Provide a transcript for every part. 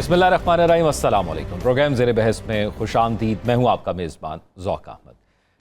बिस्मिल्लाहिर्रहमानिर्रहीम, अस्सलाम वालेकुम। प्रोग्राम ज़ेरे बहस में खुशामदीद। मैं हूँ आपका मेज़बान ज़ौक़ अहमद।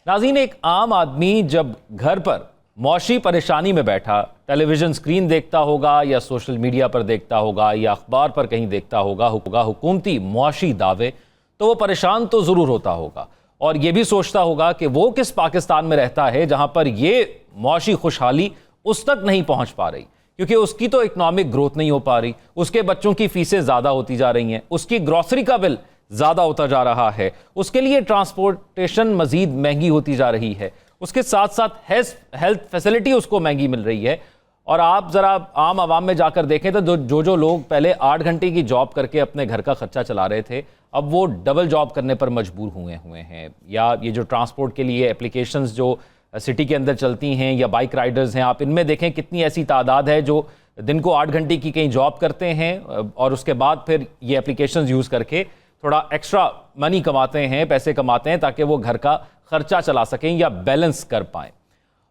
नाज़रीन, एक आम आदमी जब घर पर मौशी परेशानी में बैठा टेलीविज़न स्क्रीन देखता होगा या सोशल मीडिया पर देखता होगा या अखबार पर कहीं देखता होगा हुकूमती मौशी दावे, तो वो परेशान तो ज़रूर होता होगा और ये भी सोचता होगा कि वो किस पाकिस्तान में रहता है जहाँ पर ये मौशी खुशहाली उस तक नहीं पहुँच पा रही, क्योंकि उसकी तो इकोनॉमिक ग्रोथ नहीं हो पा रही, उसके बच्चों की फीसें ज़्यादा होती जा रही हैं, उसकी ग्रॉसरी का बिल ज़्यादा होता जा रहा है, उसके लिए ट्रांसपोर्टेशन मज़ीद महंगी होती जा रही है, उसके साथ साथ हेल्थ फैसिलिटी उसको महंगी मिल रही है। और आप ज़रा आम आवाम में जाकर देखें तो जो लोग पहले 8 घंटे की जॉब करके अपने घर का खर्चा चला रहे थे, अब वो डबल जॉब करने पर मजबूर हुए हैं। या ये जो ट्रांसपोर्ट के लिए एप्लीकेशंस जो सिटी के अंदर चलती हैं या बाइक राइडर्स हैं, आप इनमें देखें कितनी ऐसी तादाद है जो दिन को 8 घंटे की कहीं जॉब करते हैं और उसके बाद फिर ये एप्लीकेशंस यूज़ करके थोड़ा एक्स्ट्रा मनी कमाते हैं, पैसे कमाते हैं, ताकि वो घर का खर्चा चला सकें या बैलेंस कर पाएँ।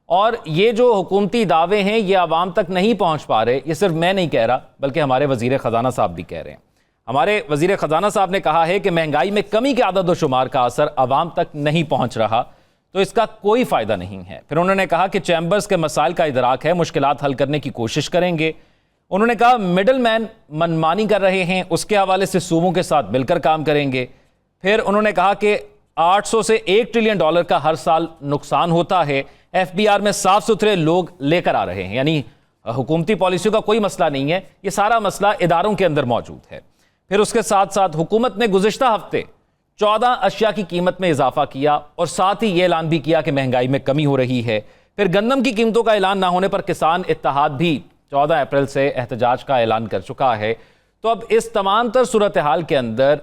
और ये जो हुकूमती दावे हैं ये आवाम तक नहीं पहुँच पा रहे, ये सिर्फ मैं नहीं कह रहा बल्कि हमारे वज़ीर ख़ज़ाना साहब भी कह रहे हैं। हमारे वज़ीर ख़ज़ाना साहब ने कहा है कि महंगाई में कमी के आदद व शुमार का असर आवाम तक नहीं पहुँच रहा तो इसका कोई फ़ायदा नहीं है। फिर उन्होंने कहा कि चैम्बर्स के मसाइल का इदराक है, मुश्किलात हल करने की कोशिश करेंगे। उन्होंने कहा मिडल मैन मनमानी कर रहे हैं, उसके हवाले से सूबों के साथ मिलकर काम करेंगे। फिर उन्होंने कहा कि 800 से 1 ट्रिलियन डॉलर का हर साल नुकसान होता है, FBR में साफ सुथरे लोग लेकर आ रहे हैं, यानी हुकूमती पॉलिसियों का कोई मसला नहीं है, ये सारा मसला इदारों के अंदर मौजूद है। फिर उसके साथ साथ हुकूमत ने गुज़िश्ता हफ्ते 14 अशिया की कीमत में इजाफा किया और साथ ही ये ऐलान भी किया कि महंगाई में कमी हो रही है। फिर गंदम की कीमतों का ऐलान ना होने पर किसान इत्तेहाद भी 14 अप्रैल से एहतजाज का ऐलान कर चुका है। तो अब इस तमाम तर सूरत हाल के अंदर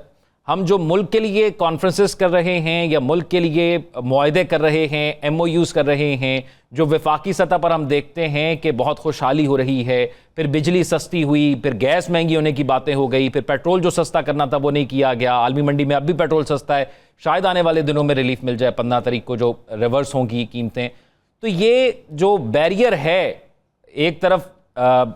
हम जो मुल्क के लिए कॉन्फ्रेंसेस कर रहे हैं या मुल्क के लिए मुआहदे कर रहे हैं, MOUs कर रहे हैं, जो वफाकी सतह पर हम देखते हैं कि बहुत खुशहाली हो रही है, फिर बिजली सस्ती हुई, फिर गैस महंगी होने की बातें हो गई, फिर पेट्रोल जो सस्ता करना था वो नहीं किया गया, आलमी मंडी में अब भी पेट्रोल सस्ता है, शायद आने वाले दिनों में रिलीफ मिल जाए, 15 तारीख को जो रिवर्स होंगी कीमतें। तो ये जो बैरियर है, एक तरफ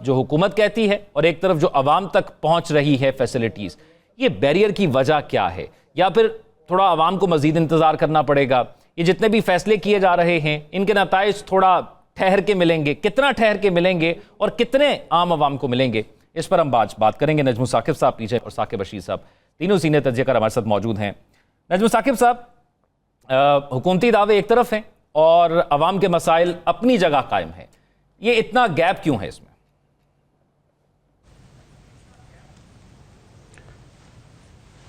जो हुकूमत कहती है और एक तरफ जो आवाम तक पहुँच रही है फैसिलिटीज़, ये बैरियर की वजह क्या है? या फिर थोड़ा आवाम को मजीद इंतज़ार करना पड़ेगा? ये जितने भी फैसले किए जा रहे हैं इनके नताइज थोड़ा ठहर के मिलेंगे, कितना ठहर के मिलेंगे और कितने आम आवाम को मिलेंगे, इस पर हम बात करेंगे। नजमुल साकिब साहब पीछे और साकिब बशीर साहब तीनों सीनियर तज्ज़ियाकार हमारे साथ मौजूद हैं। नजमुल साकिब साहब, हुकूमती दावे एक तरफ हैं और आवाम के मसाइल अपनी जगह कायम हैं, ये इतना गैप क्यों है इसमें?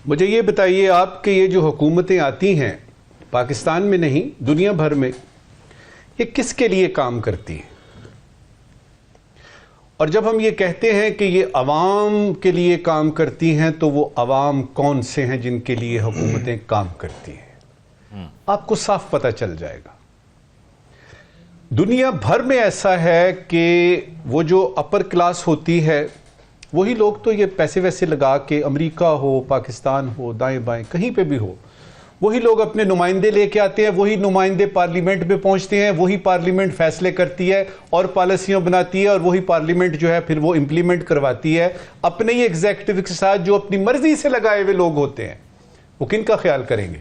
मुझे ये बताइए आप कि ये जो हुकूमतें आती हैं पाकिस्तान में नहीं दुनिया भर में, ये किसके लिए काम करती हैं? और जब हम ये कहते हैं कि ये अवाम के लिए काम करती हैं तो वो अवाम कौन से हैं जिनके लिए हुकूमतें काम करती हैं? आपको साफ पता चल जाएगा। दुनिया भर में ऐसा है कि वो जो अपर क्लास होती है वही लोग तो ये पैसे वैसे लगा के, अमेरिका हो, पाकिस्तान हो, दाएं बाएं कहीं पे भी हो, वही लोग अपने नुमाइंदे लेके आते हैं, वही नुमाइंदे पार्लियामेंट में पहुंचते हैं, वही पार्लियामेंट फैसले करती है और पॉलिसियां बनाती है और वही पार्लियामेंट जो है फिर वो इंप्लीमेंट करवाती है अपने ही एग्जीक्यूटिव के साथ जो अपनी मर्जी से लगाए हुए लोग होते हैं। वो किन का ख्याल करेंगे?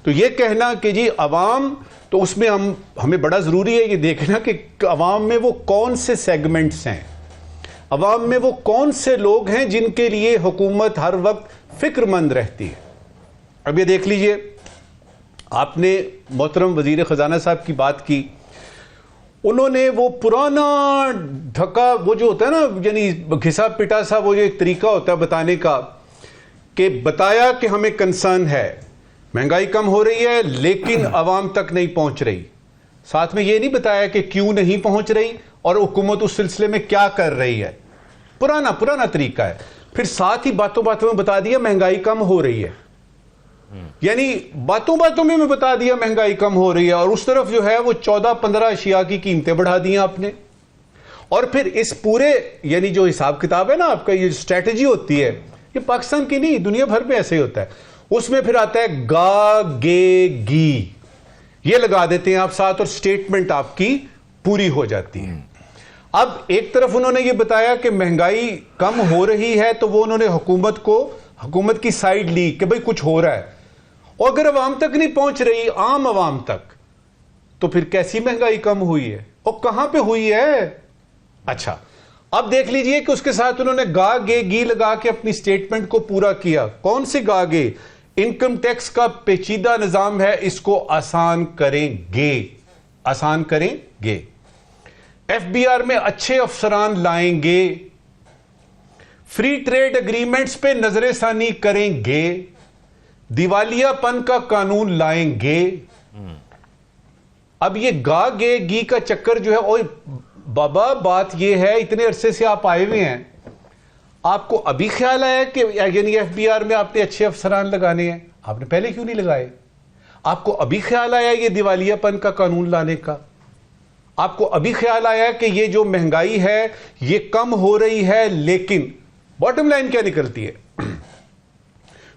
तो ये कहना कि जी अवाम, तो उसमें हमें बड़ा ज़रूरी है ये देखना कि अवाम में वो कौन से सेगमेंट्स हैं, अवाम में वो कौन से लोग हैं जिनके लिए हुकूमत हर वक्त फिक्रमंद रहती है। अब ये देख लीजिए, आपने मोहतरम वज़ीर ख़ज़ाना साहब की बात की, उन्होंने वो पुराना ढका वो जो होता है ना, यानी घिसा पिटा सा वो जो एक तरीका होता है बताने का, कि बताया कि हमें कंसर्न है, महंगाई कम हो रही है लेकिन अवाम तक नहीं पहुंच रही। साथ में ये नहीं बताया कि क्यों नहीं पहुंच रही और हुकूमत उस सिलसिले में क्या कर रही है। पुराना तरीका है। फिर साथ ही बातों बातों में बता दिया महंगाई कम हो रही है, यानी बातों बातों में बता दिया महंगाई कम हो रही है और उस तरफ जो है वो 14-15 अशिया की कीमतें बढ़ा दी आपने। और फिर इस पूरे यानी जो हिसाब किताब है ना आपका, ये स्ट्रैटेजी होती है, ये पाकिस्तान की नहीं दुनिया भर में ऐसे ही होता है। उसमें फिर आता है गा गे गी, ये लगा देते हैं आप साथ और स्टेटमेंट आपकी पूरी हो जाती है। अब एक तरफ उन्होंने ये बताया कि महंगाई कम हो रही है, तो वो उन्होंने हुकूमत की साइड ली कि भाई कुछ हो रहा है, और अगर अवाम तक नहीं पहुंच रही, आम अवाम तक, तो फिर कैसी महंगाई कम हुई है और कहां पे हुई है? अच्छा, अब देख लीजिए कि उसके साथ उन्होंने गा गे गी लगा के अपनी स्टेटमेंट को पूरा किया। कौन सी गा गे? इनकम टैक्स का पेचीदा निजाम है, इसको आसान करेंगे, आसान करेंगे। एफबीआर में अच्छे अफसरान लाएंगे, फ्री ट्रेड एग्रीमेंट्स पे नजरसानी करेंगे, दिवालियापन का कानून लाएंगे। अब ये गा गे गी का चक्कर जो है, ओए बाबा बात ये है, इतने अरसे से आप आए हुए हैं, आपको अभी ख्याल आया कि यानी एफबीआर में आपने अच्छे अफसरान लगाने हैं? आपने पहले क्यों नहीं लगाए? आपको अभी ख्याल आया ये दिवालियापन का कानून लाने का? आपको अभी ख्याल आया कि ये जो महंगाई है ये कम हो रही है? लेकिन बॉटम लाइन क्या निकलती है?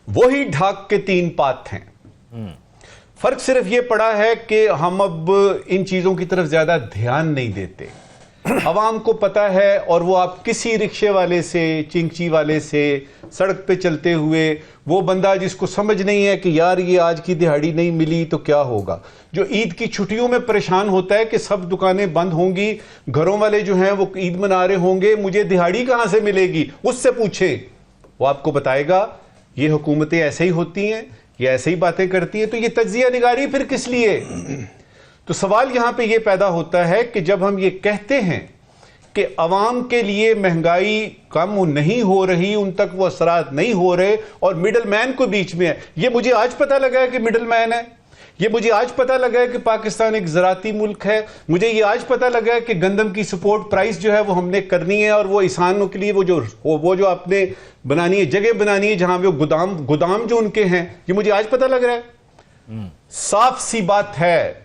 वही ढाक के तीन पात हैं। फर्क सिर्फ ये पड़ा है कि हम अब इन चीजों की तरफ ज्यादा ध्यान नहीं देते। अवाम को पता है, और वो आप किसी रिक्शे वाले से, चिंची वाले से, सड़क पे चलते हुए वो बंदा जिसको समझ नहीं है कि यार ये आज की दिहाड़ी नहीं मिली तो क्या होगा, जो ईद की छुट्टियों में परेशान होता है कि सब दुकानें बंद होंगी, घरों वाले जो हैं वो ईद मना रहे होंगे, मुझे दिहाड़ी कहां से मिलेगी, उससे पूछें, वो आपको बताएगा ये हुकूमतें ऐसे ही होती हैं, ये ऐसे ही बातें करती हैं। तो ये तज्जिया निगारी फिर किस लिए? तो सवाल यहां पे ये पैदा होता है कि जब हम ये कहते हैं कि अवाम के लिए महंगाई कम नहीं हो रही, उन तक वो असरात नहीं हो रहे, और मिडल मैन को बीच में है। ये मुझे आज पता लगा है कि मिडल मैन है, ये मुझे आज पता लगा है कि पाकिस्तान एक ज़राती मुल्क है, मुझे ये आज पता लगा है कि गंदम की सपोर्ट प्राइस जो है वो हमने करनी है, और वो किसानों के लिए वो जो आपने बनानी है, जगह बनानी है जहां वो गोदाम जो उनके हैं, ये मुझे आज पता लग रहा है। साफ सी बात है,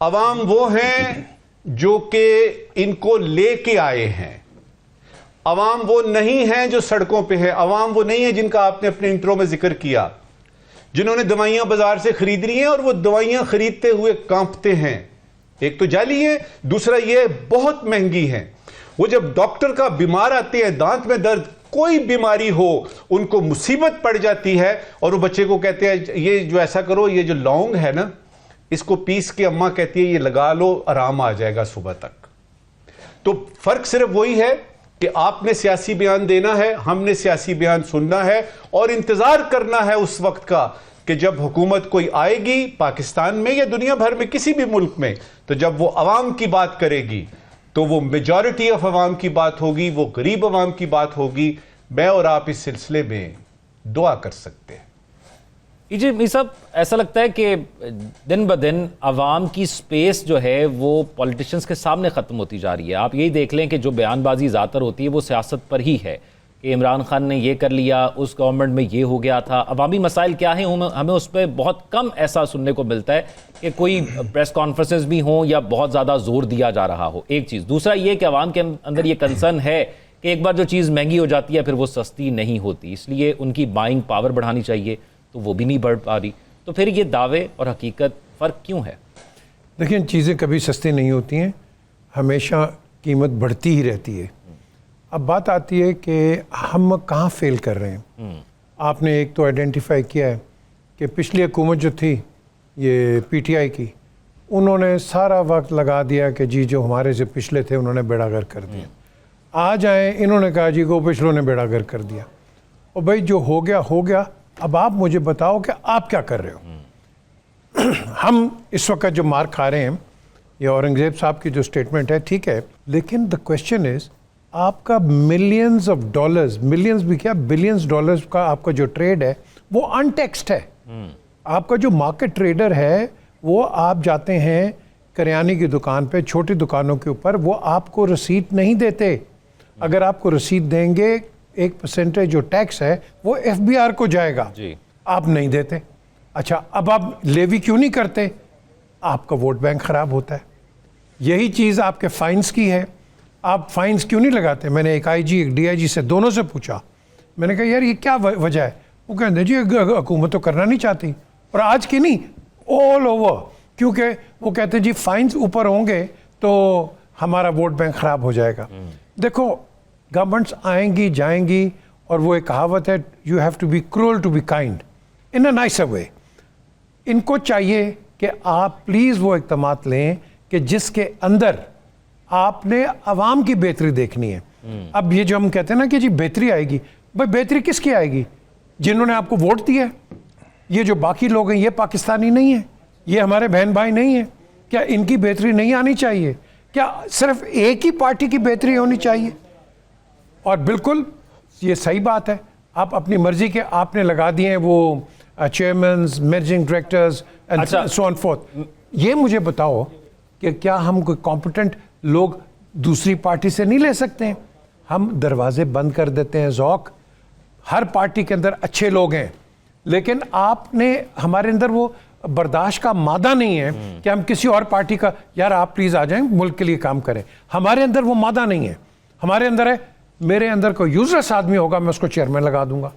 अवाम वो हैं जो कि इनको लेके आए हैं, अवाम वो नहीं है जो सड़कों पे है, अवाम वो नहीं है जिनका आपने अपने इंट्रो में जिक्र किया, जिन्होंने दवाइयां बाजार से खरीद रही हैं और वो दवाइयां खरीदते हुए कांपते हैं। एक तो जाली है, दूसरा ये बहुत महंगी है। वो जब डॉक्टर का बीमार आते हैं, दांत में दर्द, कोई बीमारी हो, उनको मुसीबत पड़ जाती है, और वो बच्चे को कहते हैं ये जो ऐसा करो, ये जो लौंग है ना, इसको पीस के अम्मा कहती है ये लगा लो, आराम आ जाएगा सुबह तक। तो फर्क सिर्फ वही है कि आपने सियासी बयान देना है, हमने सियासी बयान सुनना है, और इंतजार करना है उस वक्त का कि जब हुकूमत कोई आएगी पाकिस्तान में या दुनिया भर में किसी भी मुल्क में, तो जब वो अवाम की बात करेगी तो वो मेजॉरिटी ऑफ अवाम की बात होगी, वो गरीब अवाम की बात होगी। मैं और आप इस सिलसिले में दुआ कर सकते हैं। जी मी साहब, ऐसा लगता है कि दिन ब दिन अवाम की स्पेस जो है वो पॉलिटिशियंस के सामने ख़त्म होती जा रही है। आप यही देख लें कि जो बयानबाजी ज़्यादातर होती है वो सियासत पर ही है कि इमरान खान ने ये कर लिया, उस गवर्नमेंट में ये हो गया था। अवामी मसाइल क्या हैं हमें उस पर बहुत कम ऐसा सुनने को मिलता है कि कोई प्रेस कॉन्फ्रेंसेस भी हों या बहुत ज़्यादा जोर दिया जा रहा हो। एक चीज़, दूसरा ये कि अवाम के अंदर ये कंसर्न है कि एक बार जो चीज़ महंगी हो जाती है फिर वो सस्ती नहीं होती, इसलिए उनकी बाइंग पावर बढ़ानी चाहिए, तो वो भी नहीं बढ़ पा रही। तो फिर ये दावे और हकीकत फ़र्क क्यों है? देखिए, चीज़ें कभी सस्ती नहीं होती हैं, हमेशा कीमत बढ़ती ही रहती है। अब बात आती है कि हम कहाँ फेल कर रहे हैं। आपने एक तो आइडेंटिफाई किया है कि पिछली हुकूमत जो थी ये पीटीआई की, उन्होंने सारा वक्त लगा दिया कि जी जो हमारे से पिछले थे उन्होंने बेड़ागर कर दिया। आज आए, इन्होंने कहा जी को पिछलों ने बेड़ागर कर दिया। और भाई जो हो गया हो गया, अब आप मुझे बताओ कि आप क्या कर रहे हो। हम इस वक्त जो मार खा रहे हैं, ये औरंगजेब साहब की जो स्टेटमेंट है ठीक है, लेकिन द क्वेश्चन इज आपका मिलियंस ऑफ डॉलर्स, मिलियंस भी क्या बिलियंस डॉलर्स का आपका जो ट्रेड है वो अनटैक्स्ड है। आपका जो मार्केट ट्रेडर है वो आप जाते हैं करियाने की दुकान पे, छोटी दुकानों के ऊपर, वो आपको रसीद नहीं देते। अगर आपको रसीद देंगे 1% जो टैक्स है वो एफबीआर को जाएगा जी। आप नहीं देते। अच्छा, अब आप लेवी क्यों नहीं करते? आपका वोट बैंक खराब होता है। यही चीज़ आपके फाइन्स की है, आप फाइन्स क्यों नहीं लगाते? मैंने एक आईजी एक डीआईजी से दोनों से पूछा, मैंने कहा यार ये क्या वजह है? वो कहते जी हुकूमत तो करना नहीं चाहती, और आज की नहीं ऑल ओवर, क्योंकि वो कहते जी फाइन्स ऊपर होंगे तो हमारा वोट बैंक खराब हो जाएगा। देखो, गवर्नमेंट्स आएंगी जाएंगी, और वो एक कहावत है, you have to be cruel to be kind in a nicer way. इनको चाहिए कि आप प्लीज वो इक़दामात लें कि जिसके अंदर आपने अवाम की बेहतरी देखनी है। अब ये जो हम कहते हैं ना कि जी बेहतरी आएगी, भाई बेहतरी किसकी आएगी? जिन्होंने आपको वोट दिया है। ये जो बाकी लोग हैं, ये पाकिस्तानी नहीं है, ये हमारे बहन भाई नहीं है। क्या इनकी बेहतरी नहीं आनी चाहिए? क्या सिर्फ एक ही पार्टी की बेहतरी होनी चाहिए? और बिल्कुल ये सही बात है, आप अपनी मर्जी के आपने लगा दिए हैं वो chairman, managing directors and so on fourth. ये मुझे बताओ कि क्या हम कोई कॉम्पिटेंट लोग दूसरी पार्टी से नहीं ले सकते हैं? हम दरवाजे बंद कर देते हैं। ज़ौक, हर पार्टी के अंदर अच्छे लोग हैं, लेकिन आपने हमारे अंदर वो बर्दाश्त का मादा नहीं है कि हम किसी और पार्टी का, यार आप प्लीज आ जाएं, मुल्क के लिए काम करें। हमारे अंदर वो मादा नहीं है। हमारे अंदर है, मेरे अंदर कोई यूजलेस आदमी होगा, मैं उसको चेयरमैन लगा दूंगा।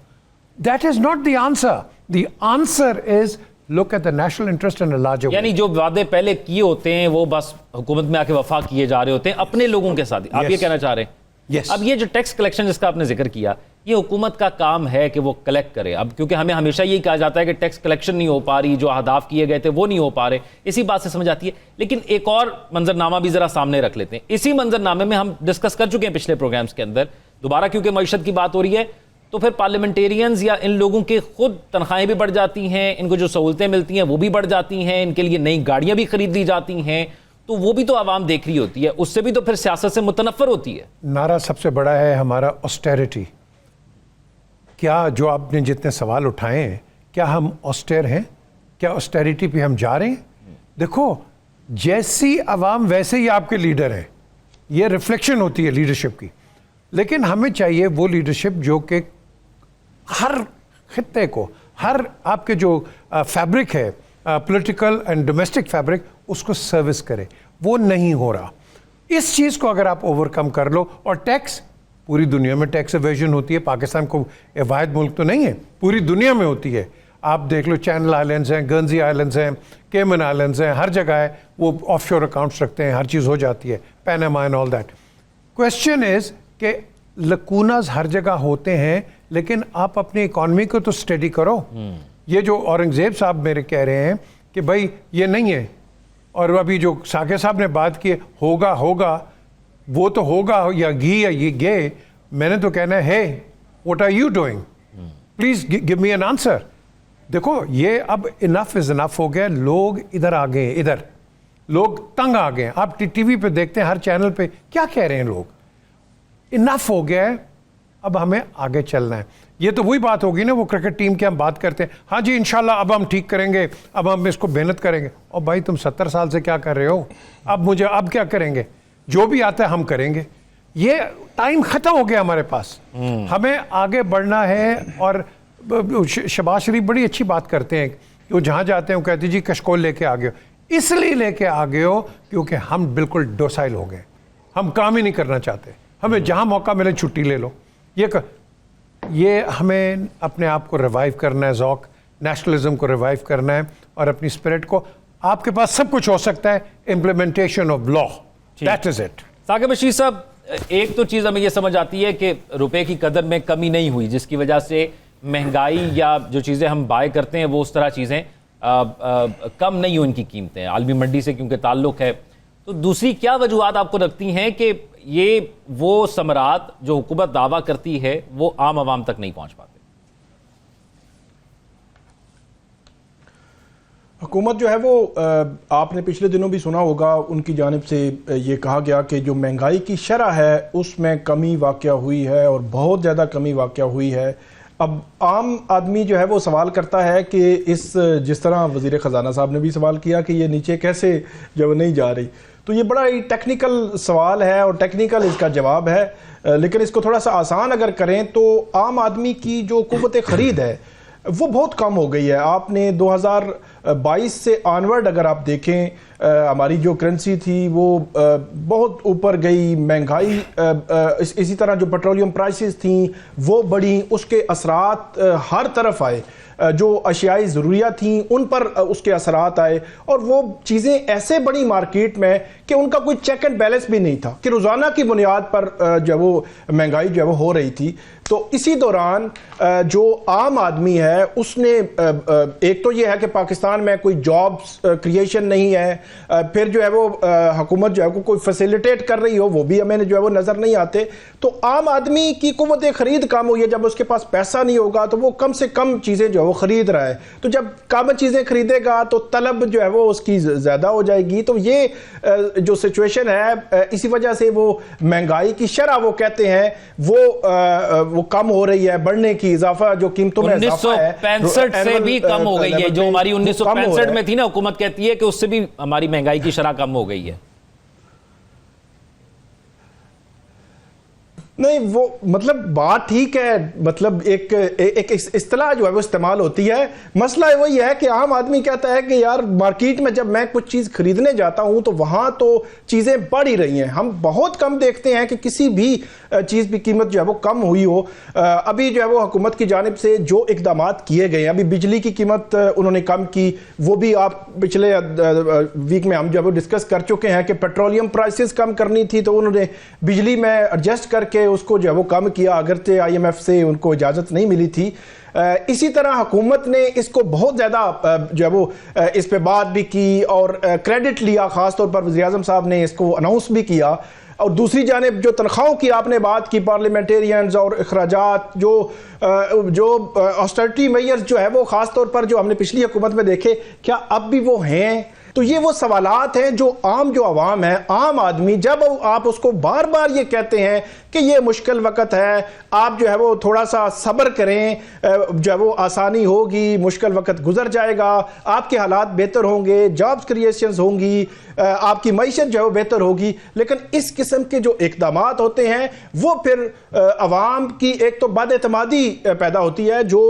That is not the answer. The answer is look at the national interest in a larger way. यानी जो वादे पहले किए होते हैं वो बस हुकूमत में आके वफा किए जा रहे होते हैं अपने लोगों के साथ। आप ये कहना चाह रहे हैं? Yes. अब ये जो टैक्स कलेक्शन जिसका आपने जिक्र किया, ये हुकूमत का काम है कि वो कलेक्ट करे। अब क्योंकि हमें हमेशा यही कहा जाता है कि टैक्स कलेक्शन नहीं हो पा रही, जो अहदाफ किए गए थे वो नहीं हो पा रहे, इसी बात से समझ आती है। लेकिन एक और मंजरनामा भी जरा सामने रख लेते हैं। इसी मंजरनामे में हम डिस्कस कर चुके हैं पिछले प्रोग्राम्स के अंदर, दोबारा क्योंकि मईशत की बात हो रही है, तो फिर पार्लियामेंटेरियंस या इन लोगों के खुद तनख्वाहें भी बढ़ जाती हैं, इनको जो सहूलतें मिलती हैं वो भी बढ़ जाती हैं, इनके लिए नई गाड़ियां भी खरीद ली जाती हैं, तो वो भी तो आवाम देख रही होती है, उससे भी तो फिर सियासत से मुतनफ़र होती है। नारा सबसे बड़ा है हमारा ऑस्टेरिटी। क्या जो आपने जितने सवाल उठाए हैं, क्या हम ऑस्टेर हैं? क्या ऑस्टेरिटी पे हम जा रहे हैं? देखो, जैसी आवाम वैसे ही आपके लीडर हैं, ये रिफ्लेक्शन होती है लीडरशिप की। लेकिन हमें चाहिए वो लीडरशिप जो कि हर खित्ते को, हर आपके जो फैब्रिक है, पॉलिटिकल एंड डोमेस्टिक फैब्रिक, उसको सर्विस करे। वो नहीं हो रहा। इस चीज़ को अगर आप ओवरकम कर लो, और टैक्स, पूरी दुनिया में टैक्स एवेजन होती है, पाकिस्तान को वाहिद मुल्क तो नहीं है, पूरी दुनिया में होती है। आप देख लो, चैनल आइलैंड्स हैं, गर्नसी आइलैंड्स हैं, केमन आइलैंड्स हैं, हर जगह है वो ऑफशोर अकाउंट्स रखते हैं, हर चीज़ हो जाती है, Panama and all that. Question is कि लकूनाज हर जगह होते हैं, लेकिन आप अपनी इकॉनमी को तो स्टडी करो। ये जो औरंगजेब साहब मेरे कह रहे हैं कि भाई ये नहीं है, और अभी जो साके साहब ने बात की होगा होगा, वो तो होगा या घी या ये गे, मैंने तो कहना है what are you doing, please give me an answer. देखो, ये अब इनफ इज इनफ हो गया। लोग इधर आ गए, इधर लोग तंग आ गए। आप टीवी पे देखते हैं, हर चैनल पे क्या कह रहे हैं लोग, इनफ हो गया है, अब हमें आगे चलना है। ये तो वही बात होगी ना, वो क्रिकेट टीम की हम बात करते हैं, हाँ जी इंशाल्लाह अब हम ठीक करेंगे, अब हम इसको मेहनत करेंगे। और भाई तुम 70 साल से क्या कर रहे हो? अब क्या करेंगे? जो भी आता है हम करेंगे। ये टाइम खत्म हो गया हमारे पास, हमें आगे बढ़ना है। और शहबाज शरीफ बड़ी अच्छी बात करते हैं कि वो जहाँ जाते हैं वो कहते जी कशकोल लेके आ गए हो। इसलिए लेके आ गए हो क्योंकि हम बिल्कुल डोसाइल हो गए, हम काम ही नहीं करना चाहते, हमें जहाँ मौका मिले छुट्टी ले लो। ये हमें अपने आप को रिवाइव करना है, ज़ौक नेशनलिज्म को रिवाइव करना है, और अपनी स्पिरिट को। आपके पास सब कुछ हो सकता है, implementation of law, that is it. Saqib Bashir साहब, एक तो चीज़ हमें यह समझ आती है कि रुपए की कदर में कमी नहीं हुई, जिसकी वजह से महंगाई या जो चीज़ें हम बाय करते हैं वो उस तरह चीज़ें कम नहीं हुई, उनकी कीमतें आलमी मंडी से क्योंकि ताल्लुक़ है। तो दूसरी क्या वजूहत आपको लगती हैं कि ये वो समरात जो हुकूमत दावा करती है वो आम आवाम तक नहीं पहुंच पाते? हुकूमत जो है वो आपने पिछले दिनों भी सुना होगा, उनकी जानिब से ये कहा गया कि जो महंगाई की शरह है उसमें कमी वाक़या हुई है, और बहुत ज़्यादा कमी वाक़या हुई है। अब आम आदमी जो है वो सवाल करता है कि जिस तरह वज़ीर ख़जाना साहब ने भी सवाल किया कि ये नीचे कैसे जब नहीं जा रही, तो ये बड़ा ही टेक्निकल सवाल है और टेक्निकल इसका जवाब है। लेकिन इसको थोड़ा सा आसान अगर करें तो आम आदमी की जो क़ुव्वत ख़रीद है वो बहुत कम हो गई है। आपने 2022 से ऑनवर्ड अगर आप देखें हमारी जो करेंसी थी वो बहुत ऊपर गई, महंगाई इसी तरह जो पेट्रोलियम प्राइसेस थी वो बढ़ी, उसके असरात हर तरफ आए। जो अशियाई ज़रूरियात थी उन पर उसके असरात आए और वो चीज़ें ऐसे बड़ी मार्केट में कि उनका कोई चेक एंड बैलेंस भी नहीं था कि रोज़ाना की बुनियाद पर जो वो महंगाई जो है वो हो रही थी। तो इसी दौरान जो आम आदमी है उसने एक तो ये है कि पाकिस्तान में कोई जॉब्स क्रिएशन नहीं है, फिर जो है वो हुकूमत जो है वो कोई फैसिलिटेट कर रही हो वो भी हमें जो है वो नज़र नहीं आते। तो आम आदमी की कुव्वत खरीद कम हुई है, जब उसके पास पैसा नहीं होगा तो वो कम से कम चीज़ें जो है वो ख़रीद रहा है, तो जब कम चीज़ें खरीदेगा तो तलब जो है वो उसकी ज़्यादा हो जाएगी। तो ये जो सिचुएशन है इसी वजह से वो महंगाई की शरह वो कहते हैं वो कम हो रही है, बढ़ने की इजाफा जो कीमतों में इजाफा है 1965 से भी कम हो गई है। जो हमारी 1965 में थी ना, हुकूमत कहती है कि उससे भी हमारी महंगाई की शरह कम हो गई है। नहीं, वो मतलब बात ठीक है, मतलब एक इस्तिलाह जो है वो इस्तेमाल होती है। मसला वही है कि आम आदमी कहता है कि यार मार्केट में जब मैं कुछ चीज़ खरीदने जाता हूं तो वहां तो चीज़ें बढ़ ही रही हैं। हम बहुत कम देखते हैं कि किसी भी चीज़ की कीमत जो है वो कम हुई हो। अभी जो है वो हुकूमत की जानिब से जो इकदाम किए गए हैं, अभी बिजली की कीमत उन्होंने कम की, वो भी आप पिछले वीक में हम जो है वो डिस्कस कर चुके हैं कि पेट्रोलियम प्राइसेस कम करनी थी तो उन्होंने बिजली में एडजस्ट करके उसको जो है वो कम किया, अगरचे IMF से उनको इजाज़त नहीं मिली थी। इसी तरह हुकूमत ने इसको बहुत ज़्यादा जो है वो इस पे बात भी की और क्रेडिट लिया, ख़ासतौर पर वज़ीर-ए-आज़म साहब ने इसको अनाउंस भी किया। और दूसरी जानिब जो तनख्वाहों की आपने बात की, पार्लियामेंटेरियंस और अखराजात जो ऑस्टेरिटी मेजर्स जो है वो ख़ासतौर पर जो हमने पिछली हुकूमत में देखे, क्या अब भी वो हैं? तो ये वो सवालात हैं जो आवाम है, आम आदमी, जब आप उसको बार बार ये कहते हैं कि ये मुश्किल वक्त है, आप जो है वो थोड़ा सा सब्र करें, जो है वो आसानी होगी, मुश्किल वक्त गुजर जाएगा, आपके हालात बेहतर होंगे, जॉब्स क्रिएशंस होंगी, आपकी मईशत जो है वो बेहतर होगी। लेकिन इस किस्म के जो इकदाम होते हैं वो फिर अवाम की एक तो बदएतमादी पैदा होती है जो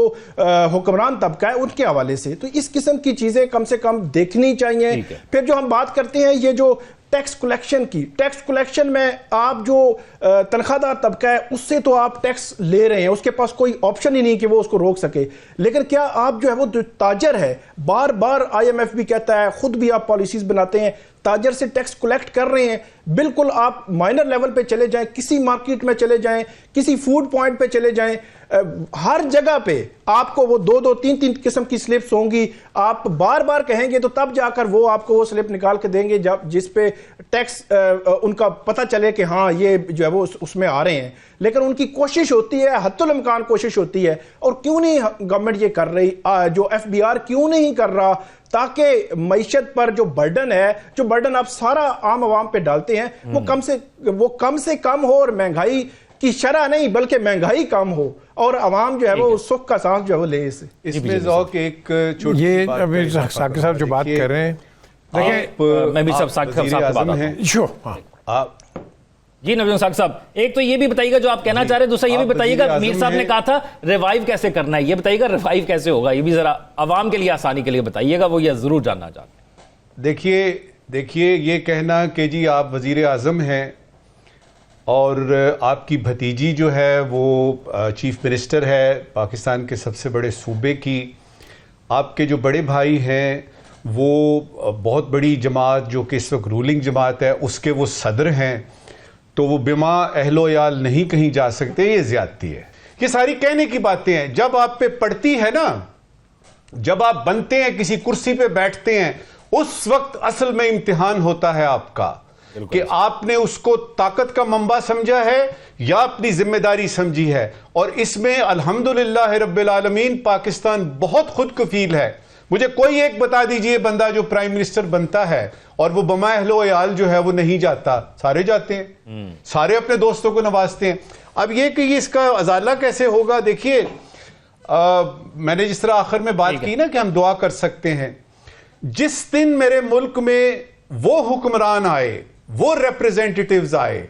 हुक्मरान तबका है उनके हवाले से। तो इस किस्म की चीज़ें कम से कम देखनी चाहिए। फिर जो हम बात करते हैं ये जो टैक्स कलेक्शन की, टैक्स कलेक्शन में आप जो तनख्वाहदार तबका है उससे तो आप टैक्स ले रहे हैं, उसके पास कोई ऑप्शन ही नहीं कि वो उसको रोक सके। लेकिन क्या आप जो है वो ताजर है, बार बार IMF भी कहता है, खुद भी आप पॉलिसीज बनाते हैं, ताजर से टैक्स कलेक्ट कर रहे हैं। बिल्कुल आप माइनर लेवल पे चले जाएं, किसी मार्केट में चले जाएं, किसी फूड पॉइंट पे चले जाएं, हर जगह पे आपको वो 2-2, 3-3 किस्म की स्लिप्स होंगी। आप बार बार कहेंगे तो तब जाकर वो आपको वो स्लिप निकाल के देंगे जब जिस पे टैक्स उनका पता चले कि हाँ ये जो है वो उसमें आ रहे हैं। लेकिन उनकी कोशिश होती है, हद्दुल इम्कान कोशिश होती है। और क्यों नहीं गवर्नमेंट ये कर रही, जो FBR क्यों नहीं कर रहा, ताकि मईशत पर जो बर्डन है, जो बर्डन आप सारा आम आवाम पे डालते हैं, वो कम से कम हो और महंगाई की शरह नहीं बल्कि महंगाई कम हो और अवाम जो है वो सुख का सांस जो है वो ले। इसमें ज़ौक एक छोटी ये अभी साकिब साहब जो बात कर रहे हैं, देखिए मैं भी सब साकिब साहब को बात हैं। श्योर जी नबी साकिब साहब, एक तो ये भी बताइएगा जो आप कहना चाह रहे हैं, दूसरा ये भी बताइएगा मीर साहब ने कहा था रिवाइव कैसे करना है, ये बताइएगा रिवाइव कैसे होगा, ये भी जरा आवाम के लिए आसानी के लिए बताइएगा, वो ये जरूर जानना चाहते हैं। देखिए ये कहना कि जी आप वज़ीर-ए-आज़म हैं और आपकी भतीजी जो है वो चीफ मिनिस्टर है पाकिस्तान के सबसे बड़े सूबे की, आपके जो बड़े भाई हैं वो बहुत बड़ी जमात जो कि इस वक्त रूलिंग जमात है उसके वो सदर हैं, तो वो बिमा अहलो याल नहीं कहीं जा सकते, ये ज्यादती है। ये सारी कहने की बातें हैं। जब आप पे पड़ती है ना, जब आप बनते हैं किसी कुर्सी पे बैठते हैं, उस वक्त असल में इम्तिहान होता है आपका कि आपने उसको ताकत का मंबा समझा है या अपनी जिम्मेदारी समझी है। और इसमें अल्हम्दुलिल्लाह रब्बिल आलमीन पाकिस्तान बहुत खुद कफील है। मुझे कोई एक बता दीजिए बंदा जो प्राइम मिनिस्टर बनता है और वो बमा अहलो याल जो है वो नहीं जाता, सारे जाते हैं, सारे अपने दोस्तों को नवाजते हैं। अब ये कि इसका अजाला कैसे होगा, देखिए मैंने जिस तरह आखिर में बात की ना कि हम दुआ कर सकते हैं, जिस दिन मेरे मुल्क में वो हुक्मरान आए, वो रिप्रेजेंटेटिव्स आए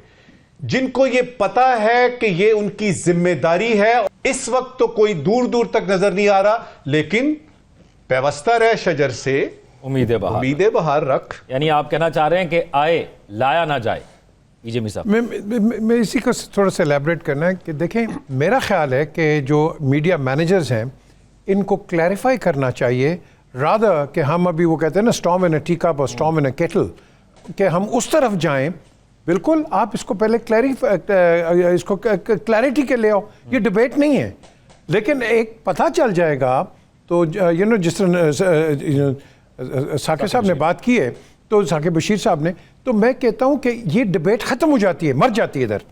जिनको ये पता है कि ये उनकी जिम्मेदारी है, इस वक्त तो कोई दूर दूर तक नजर नहीं आ रहा, लेकिन पैवस्ता रहे शजर से उम्मीदें बहार, उम्मीदें बाहर रख। यानी आप कहना चाह रहे हैं कि आए लाया ना जाए। पीजे मी साहब, मैं इसी को थोड़ा सा एलैबोरेट करना है कि देखें, मेरा ख्याल है कि जो मीडिया मैनेजर्स हैं इनको क्लैरिफाई करना चाहिए, रादर कि हम अभी वो कहते हैं ना स्टॉर्म इन अ टी कप और स्टॉर्म इन अ केटल, कि हम उस तरफ जाएं। बिल्कुल, आप इसको पहले इसको क्लैरिटी के ले आओ, ये डिबेट नहीं है, लेकिन एक पता चल जाएगा। तो जिस तरह साकिब साहब ने बात की है, तो साकिब बशीर साहब ने, तो मैं कहता हूं कि ये डिबेट ख़त्म हो जाती है, मर जाती है इधर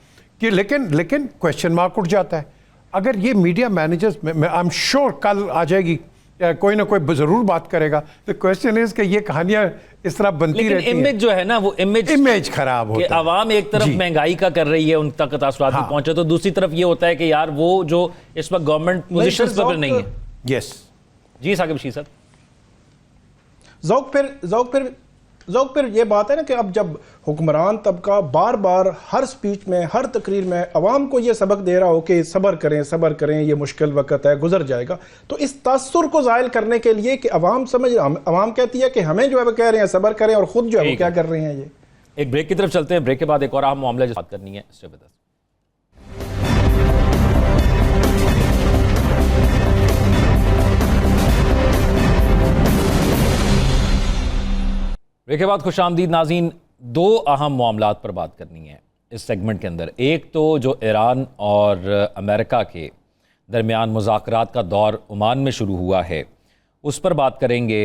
कि, लेकिन क्वेश्चन मार्क उठ जाता है। अगर ये media managers, I am sure कल आ जाएगी, कोई ना कोई ज़रूर बात करेगा। तो क्वेश्चन इज कि ये कहानियां इस तरह बनती रहती हैं। इमेज जो है ना, वो इमेज खराब होता है। आवाम एक तरफ महंगाई का कर रही है, उन तक तासुरात भी पहुंचे, तो दूसरी तरफ ये होता है कि यार वो जो इस वक्त गवर्नमेंट पोजीशंस पर नहीं है। यस जी साकिब बशीर साहब, ज़ौक फिर ये बात है ना कि अब जब हुक्मरान तबका बार बार हर स्पीच में, हर तकरीर में अवाम को ये सबक दे रहा हो कि सब्र करें, ये मुश्किल वक्त है, गुजर जाएगा, तो इस तासुर को ज़ायल करने के लिए कि अवाम अवाम कहती है कि हमें जो है वो कह रहे हैं सब्र करें, और खुद जो है वो क्या कर रहे हैं। ये एक ब्रेक की तरफ चलते हैं, ब्रेक के बाद एक और अहम मामला बात करनी है। Stay with us. ब्रेक के बाद खुशामदीद नाज़रीन, दो अहम मामलात पर बात करनी है इस सेगमेंट के अंदर। एक तो जो ईरान और अमेरिका के दरमियान मुज़ाकरात का दौर ओमान में शुरू हुआ है, उस पर बात करेंगे।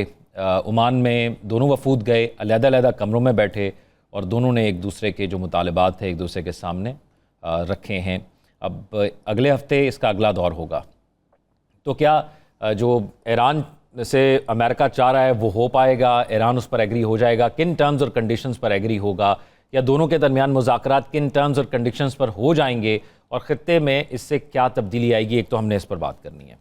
ओमान में दोनों वफूद गए, अलग-अलग कमरों में बैठे, और दोनों ने एक दूसरे के जो मुतालबात थे एक दूसरे के सामने रखे हैं। अब अगले हफ्ते इसका अगला दौर होगा, तो क्या जो ईरान से अमेरिका चाह रहा है वो हो पाएगा? ईरान उस पर एग्री हो जाएगा? किन टर्म्स और कंडीशंस पर एग्री होगा? या दोनों के दरमियान मुज़ाकरात किन टर्म्स और कंडीशंस पर हो जाएंगे, और ख़ित्ते में इससे क्या तब्दीली आएगी? एक तो हमने इस पर बात करनी है,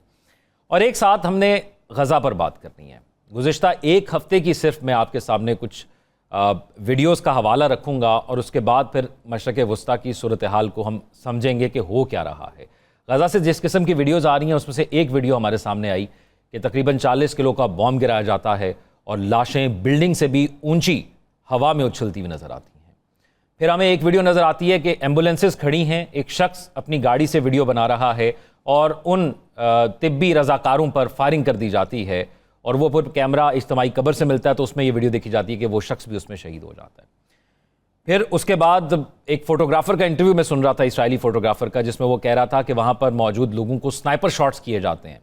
और एक साथ हमने गज़ा पर बात करनी है। गुज़िश्ता एक हफ़्ते की सिर्फ मैं आपके सामने कुछ वीडियोज़ का हवाला रखूँगा, और उसके बाद फिर मशरक़ वस्ता की सूरत हाल को हम समझेंगे कि हो क्या रहा है। गज़ा से जिस किस्म की वीडियोज़ आ रही हैं, उसमें से एक वीडियो हमारे सामने आई कि तकरीबन 40 किलो का बॉम्ब गिराया जाता है और लाशें बिल्डिंग से भी ऊंची हवा में उछलती हुई नज़र आती हैं। फिर हमें एक वीडियो नज़र आती है कि एम्बुलेंसेस खड़ी हैं, एक शख्स अपनी गाड़ी से वीडियो बना रहा है और उन तिब्बी रज़ाकारों पर फायरिंग कर दी जाती है, और वो फिर कैमरा इज्तिमाई कब्र से मिलता है, तो उसमें ये वीडियो देखी जाती है कि वो शख्स भी उसमें शहीद हो जाता है। फिर उसके बाद एक फ़ोटोग्राफ़र का इंटरव्यू में सुन रहा था, इसराइली फ़ोटोग्राफ़र का, जिसमें वो कह रहा था कि वहाँ पर मौजूद लोगों को स्नाइपर शॉट्स किए जाते हैं,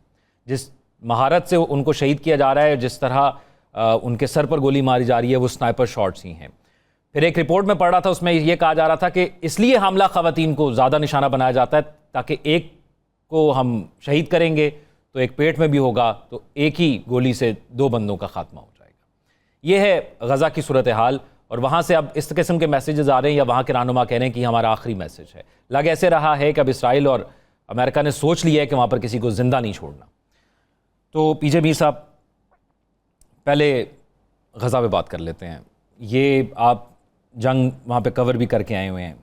जिस महारत से उनको शहीद किया जा रहा है, जिस तरह उनके सर पर गोली मारी जा रही है, वो स्नाइपर शॉट्स ही हैं। फिर एक रिपोर्ट में पढ़ रहा था, उसमें ये कहा जा रहा था कि इसलिए हमला ख़वातीन को ज़्यादा निशाना बनाया जाता है ताकि एक को हम शहीद करेंगे तो एक पेट में भी होगा, तो एक ही गोली से दो बंदों का खात्मा हो जाएगा। ये है गज़ा की सूरत हाल, और वहाँ से अब इस किस्म के मैसेजेस आ रहे हैं, या वहाँ के रहनुमा कह रहे हैं कि हमारा आखिरी मैसेज है। लग ऐसे रहा है कि अब इसराइल और अमेरिका ने सोच लिया है कि वहाँ पर किसी को ज़िंदा नहीं छोड़ना। तो पीजे मीर साहब, पहले गज़ा पे बात कर लेते हैं। ये आप जंग वहाँ पे कवर भी करके आए हुए हैं,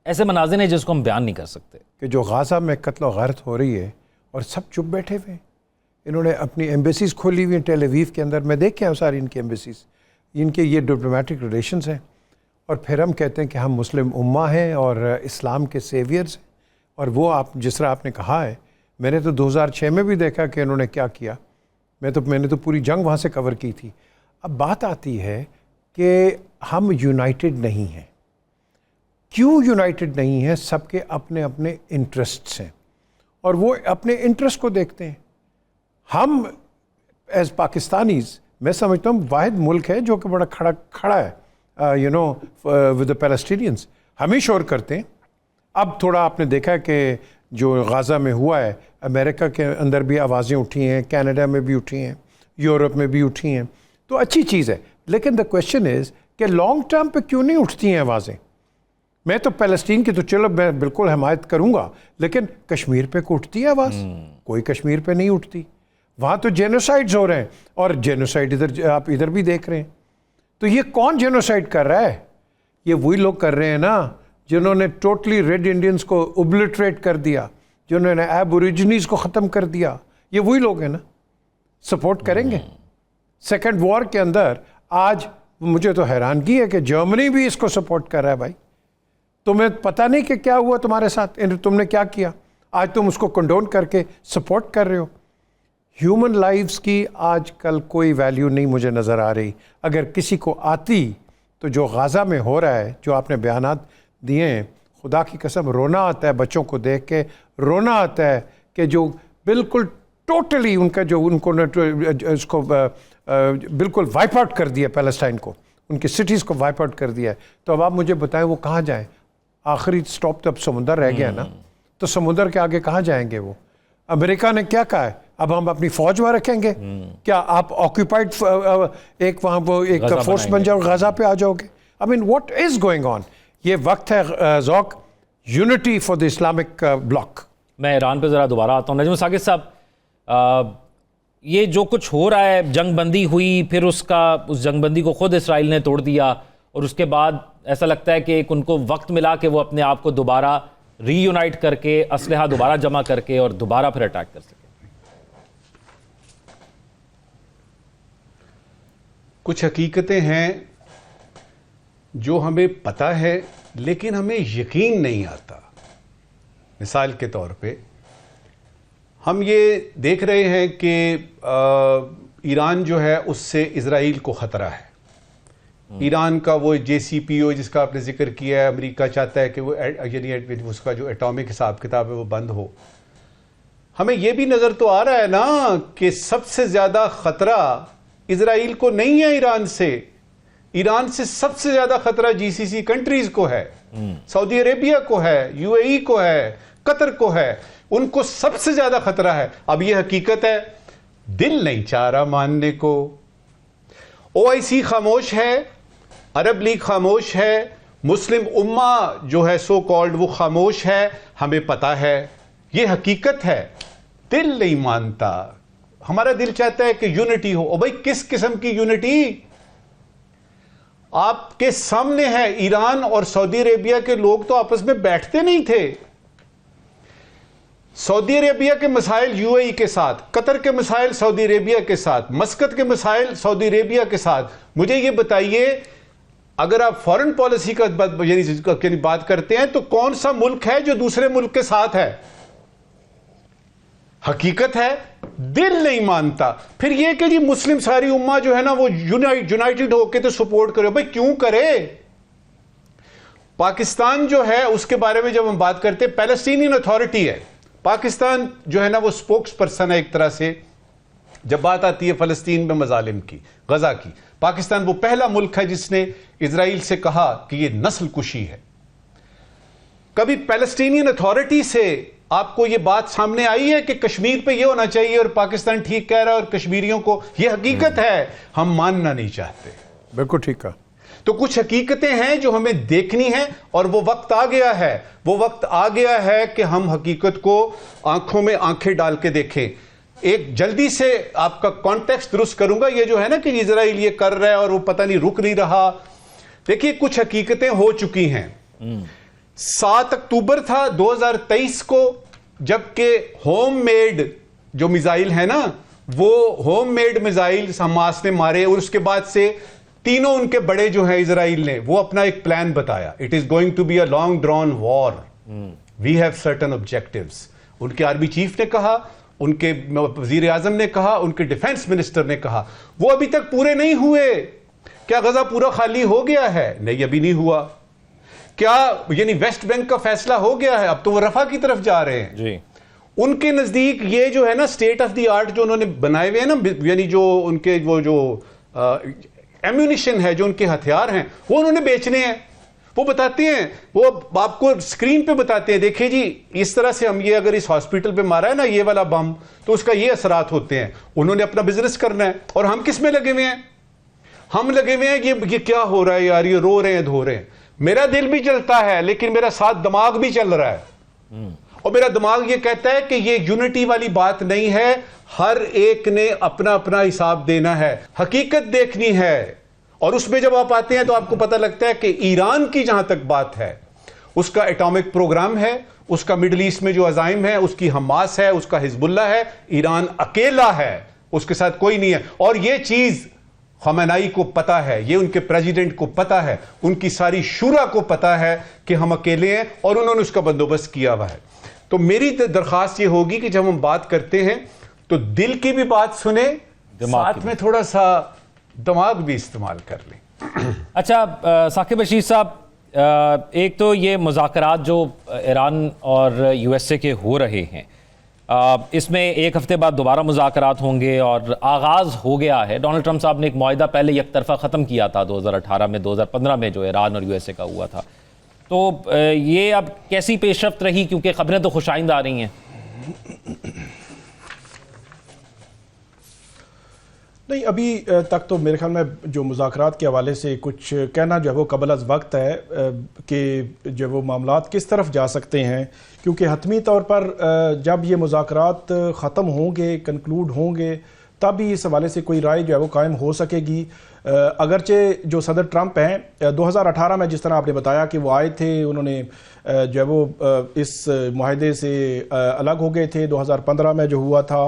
ऐसे मनाज़िर हैं जिसको हम बयान नहीं कर सकते कि जो गाज़ा में कत्ल व गारत हो रही है और सब चुप बैठे हुए। इन्होंने अपनी एम्बेसीज़ खोली हुई हैं टेल अवीव के अंदर, मैं देख के आया सारी इनकी एम्बेसीज़, इनके ये डिप्लोमेटिक रिलेशंस हैं, और फिर हम कहते हैं कि हम मुस्लिम उम्मा हैं और इस्लाम के सेवियर्स हैं। और वो आप जिस तरह आपने कहा है, मैंने तो 2006 में भी देखा कि इन्होंने क्या किया। मैंने तो पूरी जंग वहाँ से कवर की थी। अब बात आती है कि हम यूनाइटेड नहीं हैं। क्यों यूनाइटेड नहीं हैं? सबके अपने अपने इंटरेस्ट्स हैं, और वो अपने इंटरेस्ट को देखते हैं। हम एज पाकिस्तानीज़, मैं समझता हूँ वाहिद मुल्क है जो कि बड़ा खड़ा है विद द पैलेस्टीनियंस। हम ही शोर करते हैं। अब थोड़ा आपने देखा कि जो गाज़ा में हुआ है, अमेरिका के अंदर भी आवाज़ें उठी हैं, कनाडा में भी उठी हैं, यूरोप में भी उठी हैं, तो अच्छी चीज़ है। लेकिन द क्वेश्चन इज़ कि लॉन्ग टर्म पे क्यों नहीं उठती हैं आवाज़ें? मैं तो फ़लस्तीन की तो चलो मैं बिल्कुल हिमायत करूँगा, लेकिन कश्मीर पे को उठती है आवाज़? कोई कश्मीर पे नहीं उठती। वहाँ तो जेनोसाइड्स हो रहे हैं, और जेनोसाइड इधर आप इधर भी देख रहे हैं। तो ये कौन जेनोसाइड कर रहा है? ये वही लोग कर रहे हैं ना जिन्होंने टोटली रेड इंडियंस को ओब्लिटरेट कर दिया, जिन्होंने एबोरिजिनीज को ख़त्म कर दिया। ये वही लोग हैं ना। सपोर्ट करेंगे? सेकेंड वॉर के अंदर आज मुझे तो हैरानगी है कि जर्मनी भी इसको सपोर्ट कर रहा है। भाई तुम्हें पता नहीं कि क्या हुआ तुम्हारे साथ, तुमने क्या किया, आज तुम उसको कंडोन करके सपोर्ट कर रहे हो। ह्यूमन लाइफ्स की आजकल कोई वैल्यू नहीं मुझे नज़र आ रही। अगर किसी को आती तो जो गाज़ा में हो रहा है, जो आपने बयानात दिए हैं, खुदा की कसम रोना आता है बच्चों को देख के, रोना आता है कि जो बिल्कुल टोटली उनका जो उनको इसको बिल्कुल वाइप आउट कर दिया पैलेस्टाइन को, उनकी सिटीज़ को वाइप आउट कर दिया है। तो अब आप मुझे बताएं वो कहाँ जाएं? आखिरी स्टॉप तो अब समुंदर रह गया ना, तो समुंदर के आगे कहाँ जाएंगे वो? अमेरिका ने क्या कहा है, अब हम अपनी फौज वहाँ रखेंगे? क्या आप ऑक्यूपाइड एक वहाँ वो एक फोर्स बन जाओ, गाजा पे आ जाओगे? I mean what is going on? ये वक्त है ज़ौक unity for the Islamic bloc. मैं ईरान पे ज़रा दोबारा आता हूँ। नजम साकिब साहब, ये जो कुछ हो रहा है, जंगबंदी हुई, फिर उस जंगबंदी को खुद इसराइल ने तोड़ दिया, और उसके बाद ऐसा लगता है कि एक उनको वक्त मिला कि वो अपने आप को दोबारा रीयूनाइट करके, असलहा दोबारा जमा करके और दोबारा फिर अटैक कर सके। कुछ हकीकतें हैं जो हमें पता है लेकिन हमें यकीन नहीं आता। मिसाल के तौर पे हम ये देख रहे हैं कि ईरान जो है उससे इजराइल को ख़तरा है। ईरान का वो JCPOA जिसका आपने जिक्र किया है, अमेरिका चाहता है कि वो यानी उसका जो एटॉमिक हिसाब किताब है वो बंद हो। हमें ये भी नज़र तो आ रहा है ना कि सबसे ज़्यादा ख़तरा इजराइल को नहीं है ईरान से। ईरान से सबसे ज़्यादा ख़तरा GCC कंट्रीज़ को है, सऊदी अरेबिया को है, UAE को है, कतर को है, उनको सबसे ज़्यादा ख़तरा है। अब ये हकीकत है, दिल नहीं चाह रहा मानने को। OIC खामोश है, अरब लीग खामोश है, मुस्लिम उम्मा जो है सो कॉल्ड वो खामोश है। हमें पता है, ये हकीकत है, दिल नहीं मानता। हमारा दिल चाहता है कि यूनिटी हो। और भाई किस किस्म की यूनिटी? आपके सामने है, ईरान और सऊदी अरेबिया के लोग तो आपस में बैठते नहीं थे। सऊदी अरेबिया के मसाइल UAE के साथ, कतर के मसाइल सऊदी अरेबिया के साथ, मस्कत के मसाइल सऊदी अरेबिया के साथ। मुझे ये बताइए, अगर आप फॉरेन पॉलिसी का बात करते हैं तो कौन सा मुल्क है जो दूसरे मुल्क के साथ है? हकीकत है, दिल नहीं मानता। फिर यह कि जी मुस्लिम सारी उम्मा जो है ना वो यूनाइटेड होकर तो सपोर्ट करे। भाई क्यों करे? पाकिस्तान जो है उसके बारे में जब हम बात करते हैं, पैलेस्टीनियन अथॉरिटी है, पाकिस्तान जो है ना वो स्पोक्स पर्सन है एक तरह से। जब बात आती है फलस्तीन में मजालिम की, गजा की, पाकिस्तान वो पहला मुल्क है जिसने इजराइल से कहा कि यह नस्ल कुशी है। कभी पैलेस्टीनियन अथॉरिटी से आपको यह बात सामने आई है कि कश्मीर पे यह होना चाहिए और पाकिस्तान ठीक कह रहा है और कश्मीरियों को, यह हकीकत है, हम मानना नहीं चाहते। बिल्कुल ठीक है। तो कुछ हकीकतें हैं जो हमें देखनी है और वो वक्त आ गया है, वो वक्त आ गया है कि हम हकीकत को आंखों में आंखें डाल के देखें। एक जल्दी से आपका कॉन्टेक्स्ट दुरुस्त करूंगा, ये जो है ना कि इजराइल ये कर रहा है और वो पता नहीं रुक नहीं रहा। देखिए कुछ हकीकतें हो चुकी हैं। 7 अक्टूबर था 2023 को, जबकि होममेड जो मिसाइल है ना, वो होममेड मिसाइल हमास ने मारे और उसके बाद से तीनों उनके बड़े जो है इजराइल ने वो अपना एक प्लान बताया। It is going to be a long drawn war, we have certain objectives. उनके आर्मी चीफ ने कहा, उनके वजीर आजम ने कहा, उनके डिफेंस मिनिस्टर ने कहा। वो अभी तक पूरे नहीं हुए। क्या गजा पूरा खाली हो गया है? नहीं, अभी नहीं हुआ। क्या यानी वेस्ट बैंक का फैसला हो गया है? अब तो वो रफा की तरफ जा रहे हैं जी। उनके नजदीक ये जो है ना स्टेट ऑफ द आर्ट जो उन्होंने बनाए हुए हैं ना, यानी जो उनके वो जो एम्यूनिशन है, जो उनके हथियार हैं, वो उन्होंने बेचने हैं। वो बताते हैं, वो आपको स्क्रीन पे बताते हैं, देखिए जी इस तरह से हम ये अगर इस हॉस्पिटल पे मारा है ना ये वाला बम, तो उसका ये असरात होते हैं। उन्होंने अपना बिजनेस करना है और हम किस में लगे हुए हैं? हम लगे हुए हैं ये क्या हो रहा है यार, ये रो रहे हैं, धो रहे हैं। मेरा दिल भी चलता है लेकिन मेरा साथ दिमाग भी चल रहा है और मेरा दिमाग ये कहता है कि ये यूनिटी वाली बात नहीं है। हर एक ने अपना अपना हिसाब देना है, हकीकत देखनी है। और उसमें जब आप आते हैं तो आपको पता लगता है कि ईरान की जहां तक बात है, उसका एटॉमिक प्रोग्राम है, उसका मिडिल ईस्ट में जो अजाइम है, उसकी हमास है, उसका हिजबुल्लाह है। ईरान अकेला है उसके साथ कोई नहीं है। और ये चीज खमेनाई को पता है, ये उनके प्रेसिडेंट को पता है, उनकी सारी शूरा को पता है कि हम अकेले हैं और उन्होंने उसका बंदोबस्त किया हुआ है। तो मेरी दरखास्त ये होगी कि जब हम बात करते हैं तो दिल की भी बात सुने, साथ में थोड़ा सा दिमाग भी इस्तेमाल कर लें। अच्छा साकिब बशीर साहब, एक तो ये मुज़ाकरात जो ईरान और यूएसए के हो रहे हैं, इसमें एक हफ्ते बाद दोबारा मुज़ाकरात होंगे और आगाज़ हो गया है। डोनाल्ड ट्रंप साहब ने एक मुआहिदा पहले एक तरफा ख़त्म किया था 2018 में, 2015 में जो ईरान और यूएसए का हुआ था। तो ये अब कैसी पेशरफ्त रही, क्योंकि खबरें तो खुशाइंद आ रही हैं? नहीं, अभी तक तो मेरे ख्याल में जो मुज़ाकरात के हवाले से कुछ कहना जो है वो कबल अज़ वक्त है कि जो वो मामलात किस तरफ जा सकते हैं, क्योंकि हतमी तौर पर जब ये मुज़ाकरात ख़त्म होंगे, कंक्लूड होंगे, तब ही इस हवाले से कोई राय जो है वो कायम हो सकेगी। अगरचे जो सदर ट्रंप हैं 2018 में जिस तरह आपने बताया कि वो आए थे, उन्होंने जो है वो इस मुआहदे से अलग हो गए थे 2015 में जो हुआ था।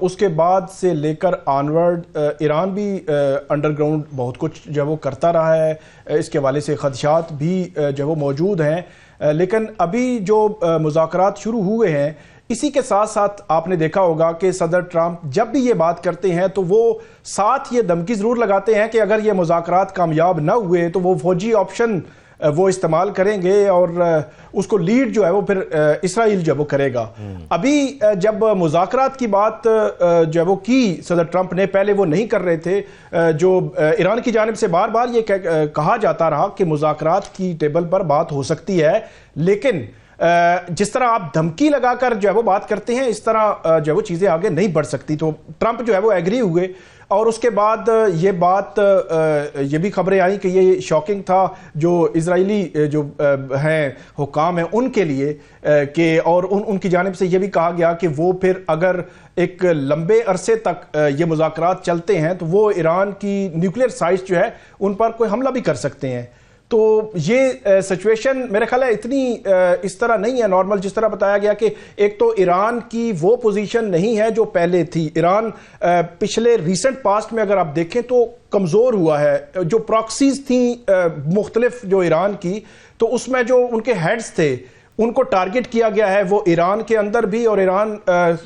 उसके बाद से लेकर ऑनवर्ड ईरान भी अंडरग्राउंड बहुत कुछ जो वो करता रहा है, इसके हवाले से खदशात भी जो वो मौजूद हैं। लेकिन अभी जो मुज़ाकरात शुरू हुए हैं, इसी के साथ साथ आपने देखा होगा कि सदर ट्रंप जब भी ये बात करते हैं तो वो साथ ये धमकी ज़रूर लगाते हैं कि अगर ये मुज़ाकरात कामयाब ना हुए तो वो फौजी ऑप्शन वो इस्तेमाल करेंगे और उसको लीड जो है वो फिर इसराइल जो वो करेगा। अभी जब मुज़ाकरात की बात जो है वो की सदर ट्रंप ने, पहले वो नहीं कर रहे थे, जो ईरान की जानिब से बार बार ये कहा जाता रहा कि मुज़ाकरात की टेबल पर बात हो सकती है, लेकिन जिस तरह आप धमकी लगाकर जो है वो बात करते हैं, इस तरह जो है वो चीज़ें आगे नहीं बढ़ सकती। तो ट्रंप जो है वो एग्री हुए और उसके बाद ये बात ये भी खबरें आई कि ये शॉकिंग था जो इजरायली जो हैं हुकाम हैं उनके लिए कि और उनकी जानिब से ये भी कहा गया कि वो फिर अगर एक लंबे अरसे तक ये मुज़ाकरात चलते हैं तो वो ईरान की न्यूक्लियर साइट्स जो है उन पर कोई हमला भी कर सकते हैं। तो ये सिचुएशन मेरे ख्याल है इतनी इस तरह नहीं है नॉर्मल, जिस तरह बताया गया कि एक तो ईरान की वो पोजीशन नहीं है जो पहले थी। ईरान पिछले रीसेंट पास्ट में अगर आप देखें तो कमज़ोर हुआ है। जो प्रॉक्सीज थी मुख्तलिफ जो ईरान की, तो उसमें जो उनके हेड्स थे उनको टारगेट किया गया है, वो ईरान के अंदर भी और ईरान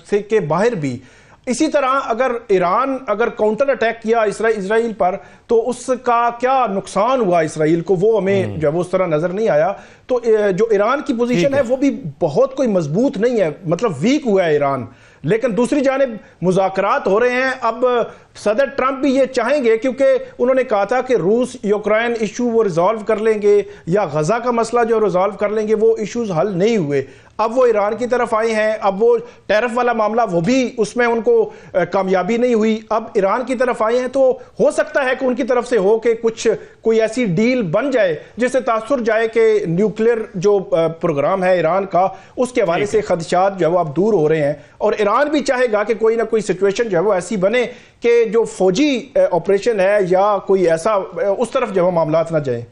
से के बाहर भी। इसी तरह अगर ईरान अगर काउंटर अटैक किया इसराइल पर तो उसका क्या नुकसान हुआ इसराइल को, वो हमें जो है उस तरह नजर नहीं आया। तो जो ईरान की पोजीशन है वो भी बहुत कोई मजबूत नहीं है, मतलब वीक हुआ है ईरान। लेकिन दूसरी जानिब मुज़ाकरात हो रहे हैं। अब सदर ट्रंप भी ये चाहेंगे, क्योंकि उन्होंने कहा था कि रूस यूक्रेन इशू वो रिजॉल्व कर लेंगे या गजा का मसला जो रिजॉल्व कर लेंगे, वो इश्यूज हल नहीं हुए। अब वो ईरान की तरफ आए हैं, अब वो टैरिफ वाला मामला वो भी उसमें उनको कामयाबी नहीं हुई, अब ईरान की तरफ आए हैं। तो हो सकता है कि उनकी तरफ से हो कि कुछ कोई ऐसी डील बन जाए जिससे तासुर जाए कि न्यूक्लियर जो प्रोग्राम है ईरान का, उसके हवाले से खदशात जो है वो अब दूर हो रहे हैं। और ईरान भी चाहेगा कि कोई ना कोई सिचुएशन जो है वो ऐसी बने कि जो फौजी ऑपरेशन है या कोई ऐसा उस तरफ जो है मामलात ना जाए।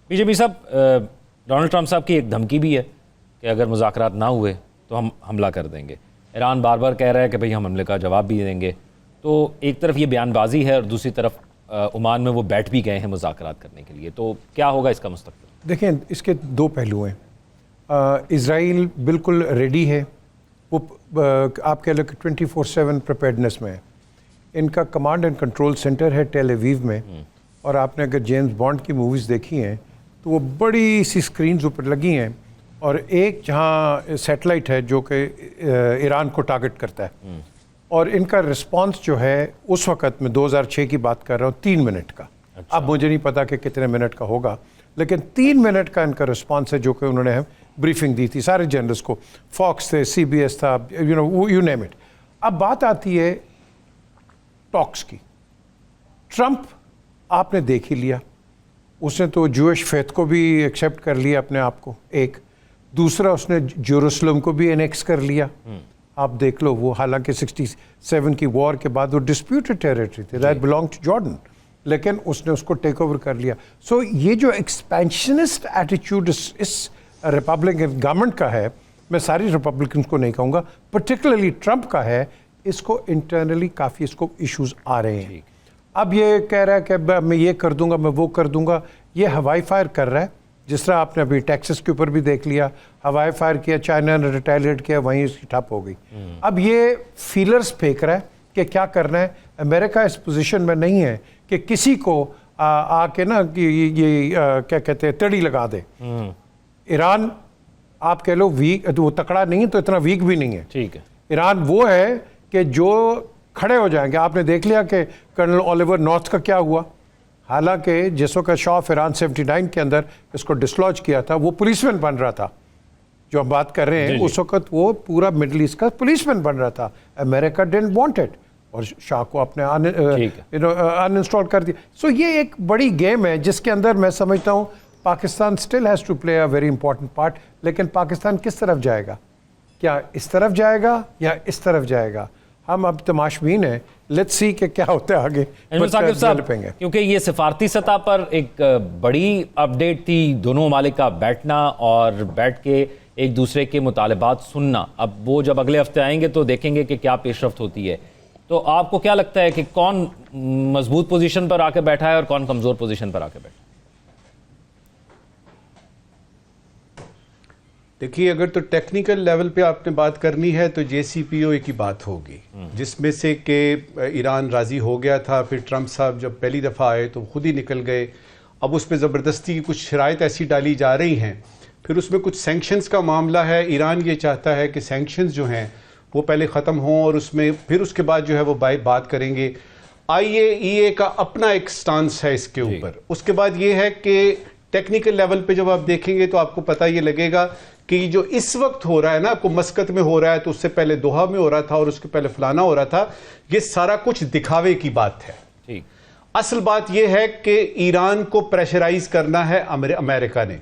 बीजेपी साहब, डोनाल्ड ट्रंप साहब की एक धमकी भी है कि अगर मुज़ाकरात ना हुए तो हम हमला कर देंगे। ईरान बार बार कह रहा है कि भाई हम हमले का जवाब भी देंगे। तो एक तरफ ये बयानबाजी है और दूसरी तरफ ओमान में वो बैठ भी गए हैं मुज़ाकरात करने के लिए। तो क्या होगा इसका मुस्तक़बिल? देखें, इसके दो पहलू हैं। इज़राइल बिल्कुल रेडी है, वो आप कह लो कि 24/7 प्रिपेयर्डनेस में है। इनका कमांड एंड कंट्रोल सेंटर है टेल अवीव में, और आपने अगर जेम्स बॉन्ड की मूवीज़ देखी हैं तो वो बड़ी सी स्क्रीन्स ऊपर लगी हैं, और एक जहाँ सैटेलाइट है जो कि ईरान को टारगेट करता है। और इनका रिस्पांस जो है उस वक़्त में 2006 की बात कर रहा हूँ 3 मिनट का। अच्छा। अब मुझे नहीं पता कि कितने मिनट का होगा, लेकिन 3 मिनट का इनका रिस्पांस है जो कि उन्होंने ब्रीफिंग दी थी सारे जनरल्स को। फॉक्स थे, CBS था, यू नेम इट। अब बात आती है टॉक्स की। ट्रंप आपने देख ही लिया, उसने तो जूश फेथ को भी एक्सेप्ट कर लिया अपने आप को, एक। दूसरा उसने जेरूसलम को भी एनेक्स कर लिया। आप देख लो, वो हालांकि 67 की वॉर के बाद वो डिस्प्यूटेड टेरिटरी थी, दैट बिलोंग टू जॉर्डन, लेकिन उसने उसको टेक ओवर कर लिया। सो ये जो एक्सपेंशनिस्ट एटीट्यूड इस रिपब्लिकन गवर्नमेंट का है, मैं सारी रिपब्लिकन्स को नहीं कहूँगा, पर्टिकुलरली ट्रंप का है, इसको इंटरनली काफ़ी इसको इश्यूज आ रहे हैं। अब ये कह रहा है कि मैं ये कर दूंगा, मैं वो कर दूंगा, ये हवाई फायर कर रहा है। जिस तरह आपने अभी टेक्सास के ऊपर भी देख लिया, हवाई फायर किया, चाइना ने रिटेलिएट किया, वहीं इसकी ठप हो गई। अब ये फीलर्स फेंक रहा है कि क्या करना है। अमेरिका इस पोजीशन में नहीं है कि किसी को आके ना कि ये क्या कहते हैं तड़ी लगा दे। ईरान आप कह लो वीक, तो वो तकड़ा नहीं है तो इतना वीक भी नहीं है। ठीक है, ईरान वो है कि जो खड़े हो जाएंगे। आपने देख लिया कि कर्नल ओलिवर नॉर्थ का क्या हुआ। हालांकि जिस वक्त शाह ऑफ ईरान 79 के अंदर इसको डिसलॉज किया था, वो पुलिसमैन बन रहा था। जो हम बात कर रहे हैं, उस वक्त वो पूरा मिडल ईस्ट का पुलिसमैन बन रहा था। अमेरिका डिडंट वांट इट और शाह को अपने अनइंस्टॉल कर दिया। सो ये एक बड़ी गेम है जिसके अंदर मैं समझता हूँ Pakistan still has to play a very important part. लेकिन पाकिस्तान किस तरफ जाएगा? क्या इस तरफ जाएगा या इस तरफ जाएगा? हम अब तमाशबीन हैं, लेट्स सी कि क्या होता है आगे। साकिब साहब, क्योंकि ये सिफारती सतह पर एक बड़ी अपडेट थी, दोनों ममालिक का बैठना और बैठ के एक दूसरे के मुतालबात सुनना। अब वो जब अगले हफ्ते आएंगे तो देखेंगे कि क्या पेशरफ्त होती है। तो आपको क्या लगता है कि कौन मजबूत पोजीशन पर आके बैठा है और कौन कमजोर पोजीशन पर आके बैठा है? देखिए, अगर तो टेक्निकल लेवल पे आपने बात करनी है तो JCPOA की बात होगी, जिसमें से कि ईरान राजी हो गया था। फिर ट्रंप साहब जब पहली दफ़ा आए तो खुद ही निकल गए। अब उस पर ज़बरदस्ती की कुछ शराइत ऐसी डाली जा रही हैं। फिर उसमें कुछ सैंक्शंस का मामला है। ईरान ये चाहता है कि सैंक्शंस जो हैं वो पहले ख़त्म हों और उसमें फिर उसके बाद जो है वो बात करेंगे। IAEA का अपना एक स्टांस है इसके ऊपर। उसके बाद ये है कि टेक्निकल लेवल पे जब आप देखेंगे तो आपको पता ये लगेगा कि जो इस वक्त हो रहा है ना, आपको मस्कत में हो रहा है, तो उससे पहले दोहा में हो रहा था और उसके पहले फलाना हो रहा था, ये सारा कुछ दिखावे की बात है। ठीक, असल बात यह है कि ईरान को प्रेशराइज करना है अमेरिका ने,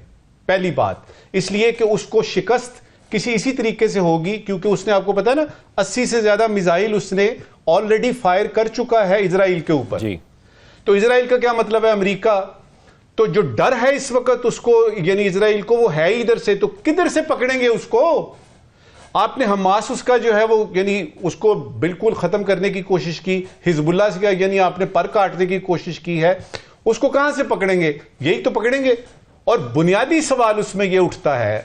पहली बात, इसलिए कि उसको शिकस्त किसी इसी तरीके से होगी क्योंकि उसने, आपको पता है ना, 80 से ज्यादा मिसाइल उसने ऑलरेडी फायर कर चुका है इजराइल के ऊपर। तो इजराइल का क्या मतलब है? अमेरिका। तो जो डर है इस वक्त उसको, यानी इजराइल को, वो है इधर से, तो किधर से पकड़ेंगे उसको? आपने हमास उसका जो है वो, यानी उसको बिल्कुल खत्म करने की कोशिश की, हिजबुल्लाह से यानी आपने पर काटने की कोशिश की है, उसको कहां से पकड़ेंगे? यही तो पकड़ेंगे। और बुनियादी सवाल उसमें यह उठता है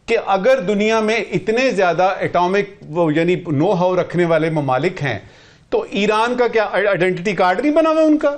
कि अगर दुनिया में इतने ज्यादा एटॉमिक यानी नो हाउ रखने वाले ममालिक हैं तो ईरान का क्या आइडेंटिटी कार्ड नहीं बना हुआ उनका?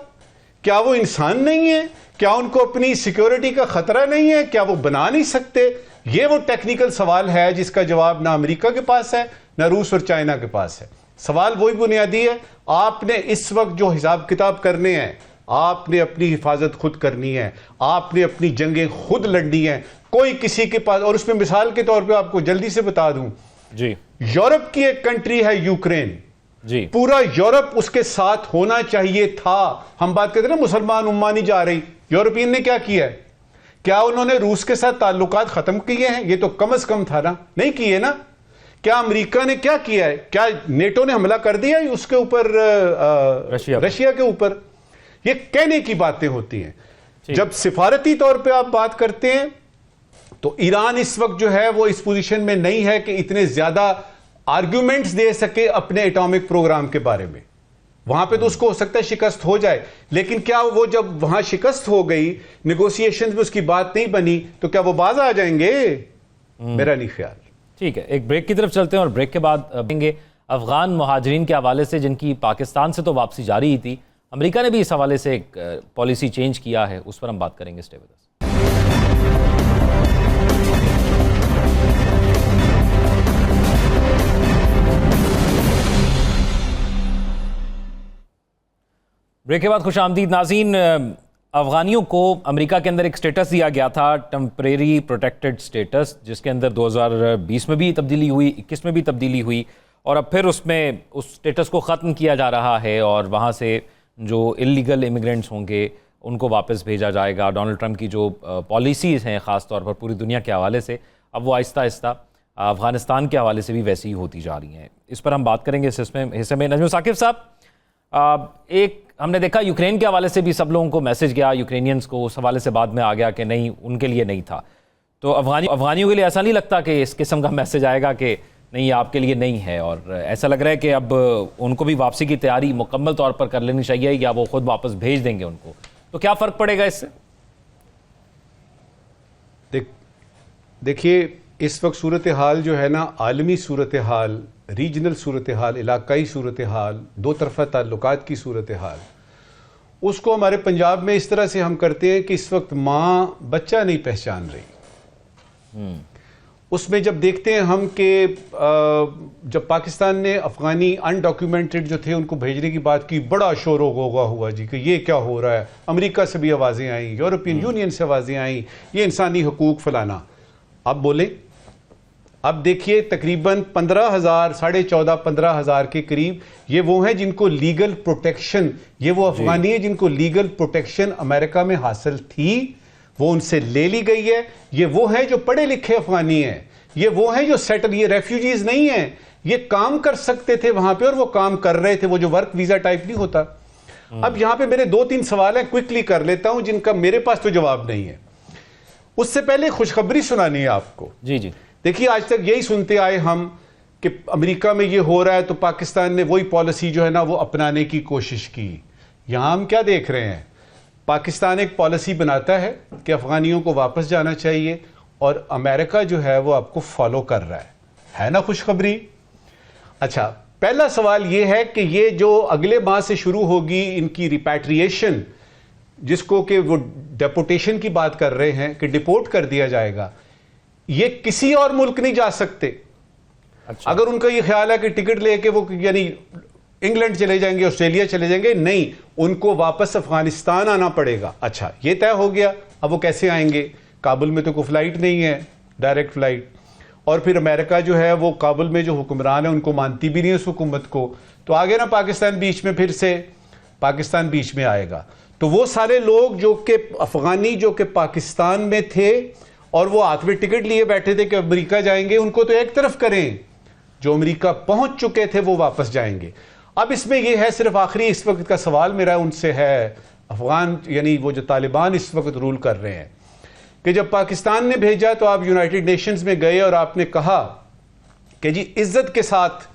क्या वो इंसान नहीं है? क्या उनको अपनी सिक्योरिटी का खतरा नहीं है? क्या वो बना नहीं सकते? ये वो टेक्निकल सवाल है जिसका जवाब ना अमेरिका के पास है ना रूस और चाइना के पास है। सवाल वही बुनियादी है, आपने इस वक्त जो हिसाब किताब करने हैं, आपने अपनी हिफाजत खुद करनी है, आपने अपनी जंगें खुद लड़नी है, कोई किसी के पास। और उसमें मिसाल के तौर पे आपको जल्दी से बता दूं जी, यूरोप की एक कंट्री है यूक्रेन जी, पूरा यूरोप उसके साथ होना चाहिए था। हम बात करते हैं ना मुसलमान उम्मा नहीं जा रही, यूरोपियन ने क्या किया है? क्या उन्होंने रूस के साथ ताल्लुकात खत्म किए हैं? ये तो कम से कम था ना, नहीं किए ना। क्या अमेरिका ने क्या किया है? क्या नेटो ने हमला कर दिया है उसके ऊपर, रशिया के ऊपर? ये कहने की बातें होती हैं। जब सिफारती तौर पे आप बात करते हैं तो ईरान इस वक्त जो है वो इस पोजीशन में नहीं है कि इतने ज्यादा आर्ग्यूमेंट्स दे सके अपने एटॉमिक प्रोग्राम के बारे में। वहां पे तो उसको हो सकता है शिकस्त हो जाए, लेकिन क्या वो जब वहां शिकस्त हो गई, नेगोशिएशन में उसकी बात नहीं बनी, तो क्या वो बाज आ जाएंगे? मेरा नहीं ख्याल। ठीक है, एक ब्रेक की तरफ चलते हैं और ब्रेक के बाद देंगे अफगान मुहाजिरीन के हवाले से जिनकी पाकिस्तान से तो वापसी जारी ही थी, अमेरिका ने भी इस हवाले से एक पॉलिसी चेंज किया है, उस पर हम बात करेंगे। Stay with us. ब्रेक के बाद खुशामदीद नाज़रीन। अफगानियों को अमेरिका के अंदर एक स्टेटस दिया गया था, टेम्परेरी प्रोटेक्टेड स्टेटस, जिसके अंदर 2020 में भी तब्दीली हुई, 21 में भी तब्दीली हुई और अब फिर उसमें उस स्टेटस को ख़त्म किया जा रहा है और वहाँ से जो इलीगल इमिग्रेंट्स होंगे उनको वापस भेजा जाएगा। डोनाल्ड ट्रंप की जो पॉलिसीज़ हैं ख़ास तौर पर पूरी दुनिया के हवाले से, अब वो आहिस्ता आहिस्ता अफ़गानिस्तान के हवाले से भी वैसी ही होती जा रही हैं। इस पर हम बात करेंगे इस हिस्से में। नजम साकिब साहब, एक हमने देखा यूक्रेन के हवाले से भी सब लोगों को मैसेज गया, यूक्रेनियंस को, उस हवाले से बाद में आ गया कि नहीं, उनके लिए नहीं था। तो अफगानियों के लिए ऐसा नहीं लगता कि इस किस्म का मैसेज आएगा कि नहीं, आपके लिए नहीं है, और ऐसा लग रहा है कि अब उनको भी वापसी की तैयारी मुकम्मल तौर पर कर लेनी चाहिए या वो खुद वापस भेज देंगे उनको, तो क्या फ़र्क पड़ेगा इससे? देखिए, इस वक्त सूरत हाल जो है ना, आलमी सूरत हाल, रीजनल सूरत हाल, इलाकाई सूरत हाल, दो तरफा ताल्लुकात की सूरत हाल, उसको हमारे पंजाब में इस तरह से हम करते हैं कि इस वक्त माँ बच्चा नहीं पहचान रही। उसमें जब देखते हैं हम कि जब पाकिस्तान ने अफगानी अनडॉक्यूमेंटेड जो थे उनको भेजने की बात की, बड़ा शोर होगा हुआ जी कि ये क्या हो रहा है। अमेरिका से भी आवाज़ें आई, यूरोपियन यूनियन से आवाज़ें आई, ये इंसानी हकूक फलाना। अब बोले, अब देखिए तकरीबन 15,000, 14,500-15,000 के करीब ये वो हैं जिनको लीगल प्रोटेक्शन, ये वो अफगानी है जिनको लीगल प्रोटेक्शन अमेरिका में हासिल थी, वो उनसे ले ली गई है। ये वो हैं जो पढ़े लिखे अफगानी हैं, ये वो हैं जो सेटल, ये रेफ्यूजीज नहीं हैं, ये काम कर सकते थे वहां पे और वो काम कर रहे थे, वो जो वर्क वीजा टाइप नहीं होता। अब यहां पे मेरे 2-3 सवाल हैं, क्विकली कर लेता हूं, जिनका मेरे पास तो जवाब नहीं है। उससे पहले खुशखबरी सुनानी है आपको। जी जी, देखिए, आज तक यही सुनते आए हम कि अमेरिका में ये हो रहा है तो पाकिस्तान ने वही पॉलिसी जो है ना वो अपनाने की कोशिश की। यहां हम क्या देख रहे हैं, पाकिस्तान एक पॉलिसी बनाता है कि अफगानियों को वापस जाना चाहिए और अमेरिका जो है वो आपको फॉलो कर रहा है ना खुशखबरी। अच्छा, पहला सवाल ये है कि ये जो अगले माह से शुरू होगी इनकी रिपैट्रिएशन, जिसको कि वो डेपोटेशन की बात कर रहे हैं कि डिपोर्ट कर दिया जाएगा, ये किसी और मुल्क नहीं जा सकते। अच्छा। अगर उनका ये ख्याल है कि टिकट लेके वो यानी इंग्लैंड चले जाएंगे, ऑस्ट्रेलिया चले जाएंगे, नहीं, उनको वापस अफगानिस्तान आना पड़ेगा। अच्छा, ये तय हो गया। अब वो कैसे आएंगे? काबुल में तो कोई फ्लाइट नहीं है, डायरेक्ट फ्लाइट, और फिर अमेरिका जो है वो काबुल में जो हुक्मरान है उनको मानती भी नहीं उस हुकूमत को, तो आगे ना पाकिस्तान बीच में, फिर से पाकिस्तान बीच में आएगा। तो वो सारे लोग जो कि अफगानी जो कि पाकिस्तान में थे और वो हाथ में टिकट लिए बैठे थे कि अमेरिका जाएंगे, उनको तो एक तरफ करें, जो अमेरिका पहुंच चुके थे वो वापस जाएंगे। अब इसमें यह है, सिर्फ आखिरी इस वक्त का सवाल मेरा उनसे है, अफगान यानी वो जो तालिबान इस वक्त रूल कर रहे हैं, कि जब पाकिस्तान ने भेजा तो आप यूनाइटेड नेशंस में गए और आपने कहा कि जी इज्जत के साथ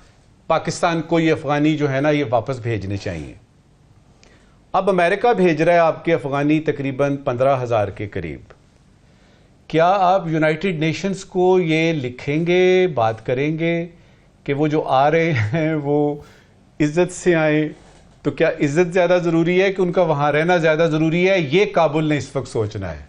पाकिस्तान को ये अफगानी जो है ना ये वापस भेजने चाहिए। अब अमेरिका भेज रहा है आपके अफगानी तकरीबन 15,000 के करीब। क्या आप यूनाइटेड नेशंस को ये लिखेंगे, बात करेंगे कि वो जो आ रहे हैं वो इज्जत से आए? तो क्या इज्जत ज़्यादा ज़रूरी है कि उनका वहाँ रहना ज़्यादा ज़रूरी है? ये काबुल ने इस वक्त सोचना है।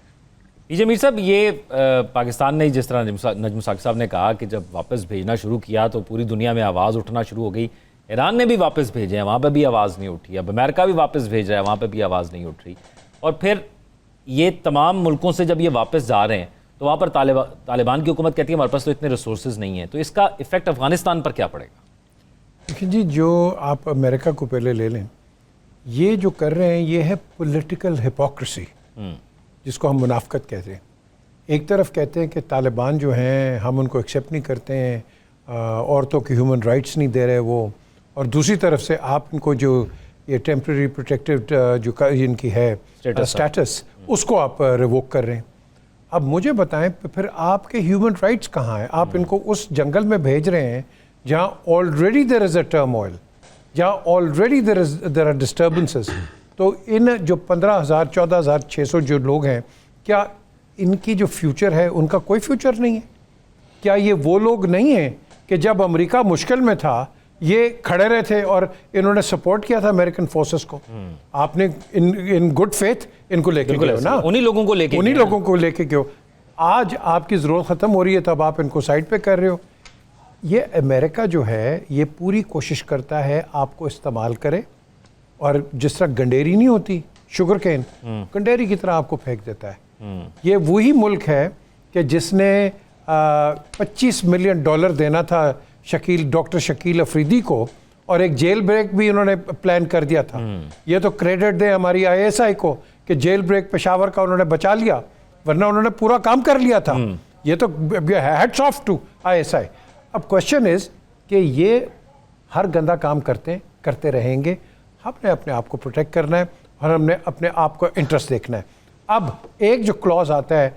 जी मीर साहब, ये पाकिस्तान ने जिस तरह नजम साकिब साहब ने कहा कि जब वापस भेजना शुरू किया तो पूरी दुनिया में आवाज़ उठना शुरू हो गई। ईरान ने भी वापस भेजे हैं, वहाँ पे भी आवाज़ नहीं उठी। अब अमेरिका भी वापस भेज रहा है, वहाँ पे भी आवाज़ नहीं उठ रही। और फिर ये तमाम मुल्कों से जब ये वापस जा रहे हैं तो वहाँ पर तालिबान की हुकूमत कहती है हमारे पास तो इतने रिसोर्सेज नहीं हैं, तो इसका इफेक्ट अफगानिस्तान पर क्या पड़ेगा? देखिए जी, जो आप अमेरिका को पहले ले लें, ये जो कर रहे हैं ये है पॉलिटिकल हिपोक्रेसी, जिसको हम मुनाफकत कहते हैं। एक तरफ कहते हैं कि तालिबान जो हैं हम उनको एक्सेप्ट नहीं करते हैं, औरतों की ह्यूमन राइट्स नहीं दे रहे वो, और दूसरी तरफ से आप इनको जो ये टेम्प्रेरी प्रोटेक्टिव जो इनकी है स्टेटस, उसको आप रिवोक कर रहे हैं। अब मुझे बताएं फिर आपके ह्यूमन राइट्स कहाँ हैं? आप इनको उस जंगल में भेज रहे हैं जहाँ already there is a turmoil, जहाँ ऑलरेडी देयर आर डिस्टर्बेंसेस। तो इन जो 15,000 14,600 जो लोग हैं, क्या इनकी जो फ्यूचर है उनका कोई फ्यूचर नहीं है? क्या ये वो लोग नहीं हैं कि जब अमेरिका मुश्किल में था ये खड़े रहे थे और इन्होंने सपोर्ट किया था अमेरिकन फोर्सेस को? आपने इन गुड फेथ इनको लेके गए हो ना, उन्हीं लोगों को लेके क्यों? आज आपकी ज़रूरत ख़त्म हो रही है तब आप इनको साइड पे कर रहे हो। ये अमेरिका जो है ये पूरी कोशिश करता है आपको इस्तेमाल करे, और जिस तरह गंडेरी नहीं होती शुगर केन, गंडेरी की तरह आपको फेंक देता है। ये वही मुल्क है कि जिसने $25 मिलियन देना था डॉक्टर शकील अफरीदी को, और एक जेल ब्रेक भी उन्होंने प्लान कर दिया था। ये तो क्रेडिट दे हमारी ISI को कि जेल ब्रेक पेशावर का उन्होंने बचा लिया, वरना उन्होंने पूरा काम कर लिया था। ये तो हैट्स ऑफ टू ISI। अब क्वेश्चन इज कि ये हर गंदा काम करते रहेंगे। हमने अपने आप को प्रोटेक्ट करना है और हमने अपने आप को इंटरेस्ट देखना है। अब एक जो क्लॉज आता है,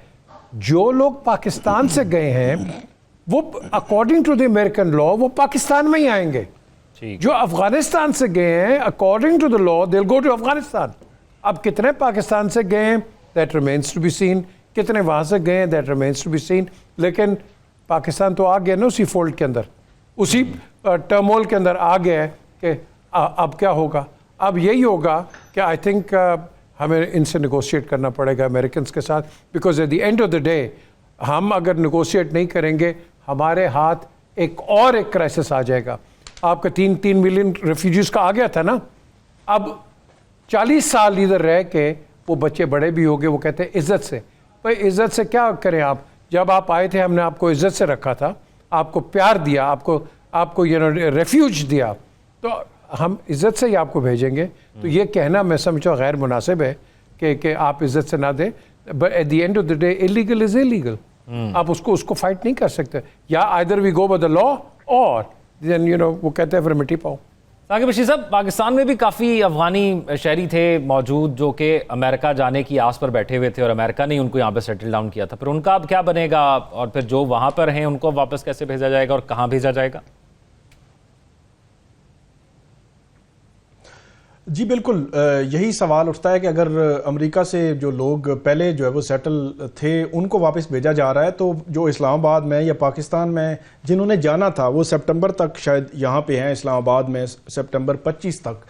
जो लोग पाकिस्तान से गए हैं वो according to the American law वो पाकिस्तान में ही आएंगे। ठीक। जो अफगानिस्तान से गए हैं according to the law they will go to Afghanistan. अब कितने पाकिस्तान से गए हैं that remains to be seen, कितने वहाँ से गए हैं that remains to be seen. लेकिन पाकिस्तान तो आ गया ना उसी फोल्ड के अंदर, उसी टर्मोल के अंदर आ गया है कि अब क्या होगा। अब यही होगा कि आई थिंक हमें इनसे नेगोशिएट करना पड़ेगा अमेरिकन के साथ, because at the end of the day हम अगर नेगोशिएट नहीं करेंगे हमारे हाथ एक क्राइसिस आ जाएगा। आपका 3 मिलियन रेफ्यूजीज का आ गया था ना, अब 40 साल इधर रह के वो बच्चे बड़े भी हो गए। वो कहते हैं इज्जत से, भाई इज्जत से क्या करें आप? जब आप आए थे हमने आपको इज्जत से रखा था, आपको प्यार दिया, आपको रेफ्यूज दिया, तो हम इज्जत से ही आपको भेजेंगे। तो ये कहना मैं समझो गैर मुनासिब है कि आप इज्जत से ना दें। But at the end of the day illegal is illegal. आप उसको फाइट नहीं कर सकते। या either we go by the law और देन वो कहते हैं फिर मिट्टी पाओ। साकिब बशीर साहब, पाकिस्तान में भी काफ़ी अफगानी शहरी थे मौजूद जो कि अमेरिका जाने की आस पर बैठे हुए थे और अमेरिका ने उनको यहाँ पे सेटल डाउन किया था। फिर उनका अब क्या बनेगा, और फिर जो वहाँ पर हैं उनको वापस कैसे भेजा जाएगा और कहाँ भेजा जाएगा? जी बिल्कुल, यही सवाल उठता है कि अगर अमेरिका से जो लोग पहले जो है वो सेटल थे उनको वापस भेजा जा रहा है, तो जो इस्लामाबाद में या पाकिस्तान में जिन्होंने जाना था वो सितंबर तक शायद यहाँ पे हैं इस्लामाबाद में, सितंबर 25 तक,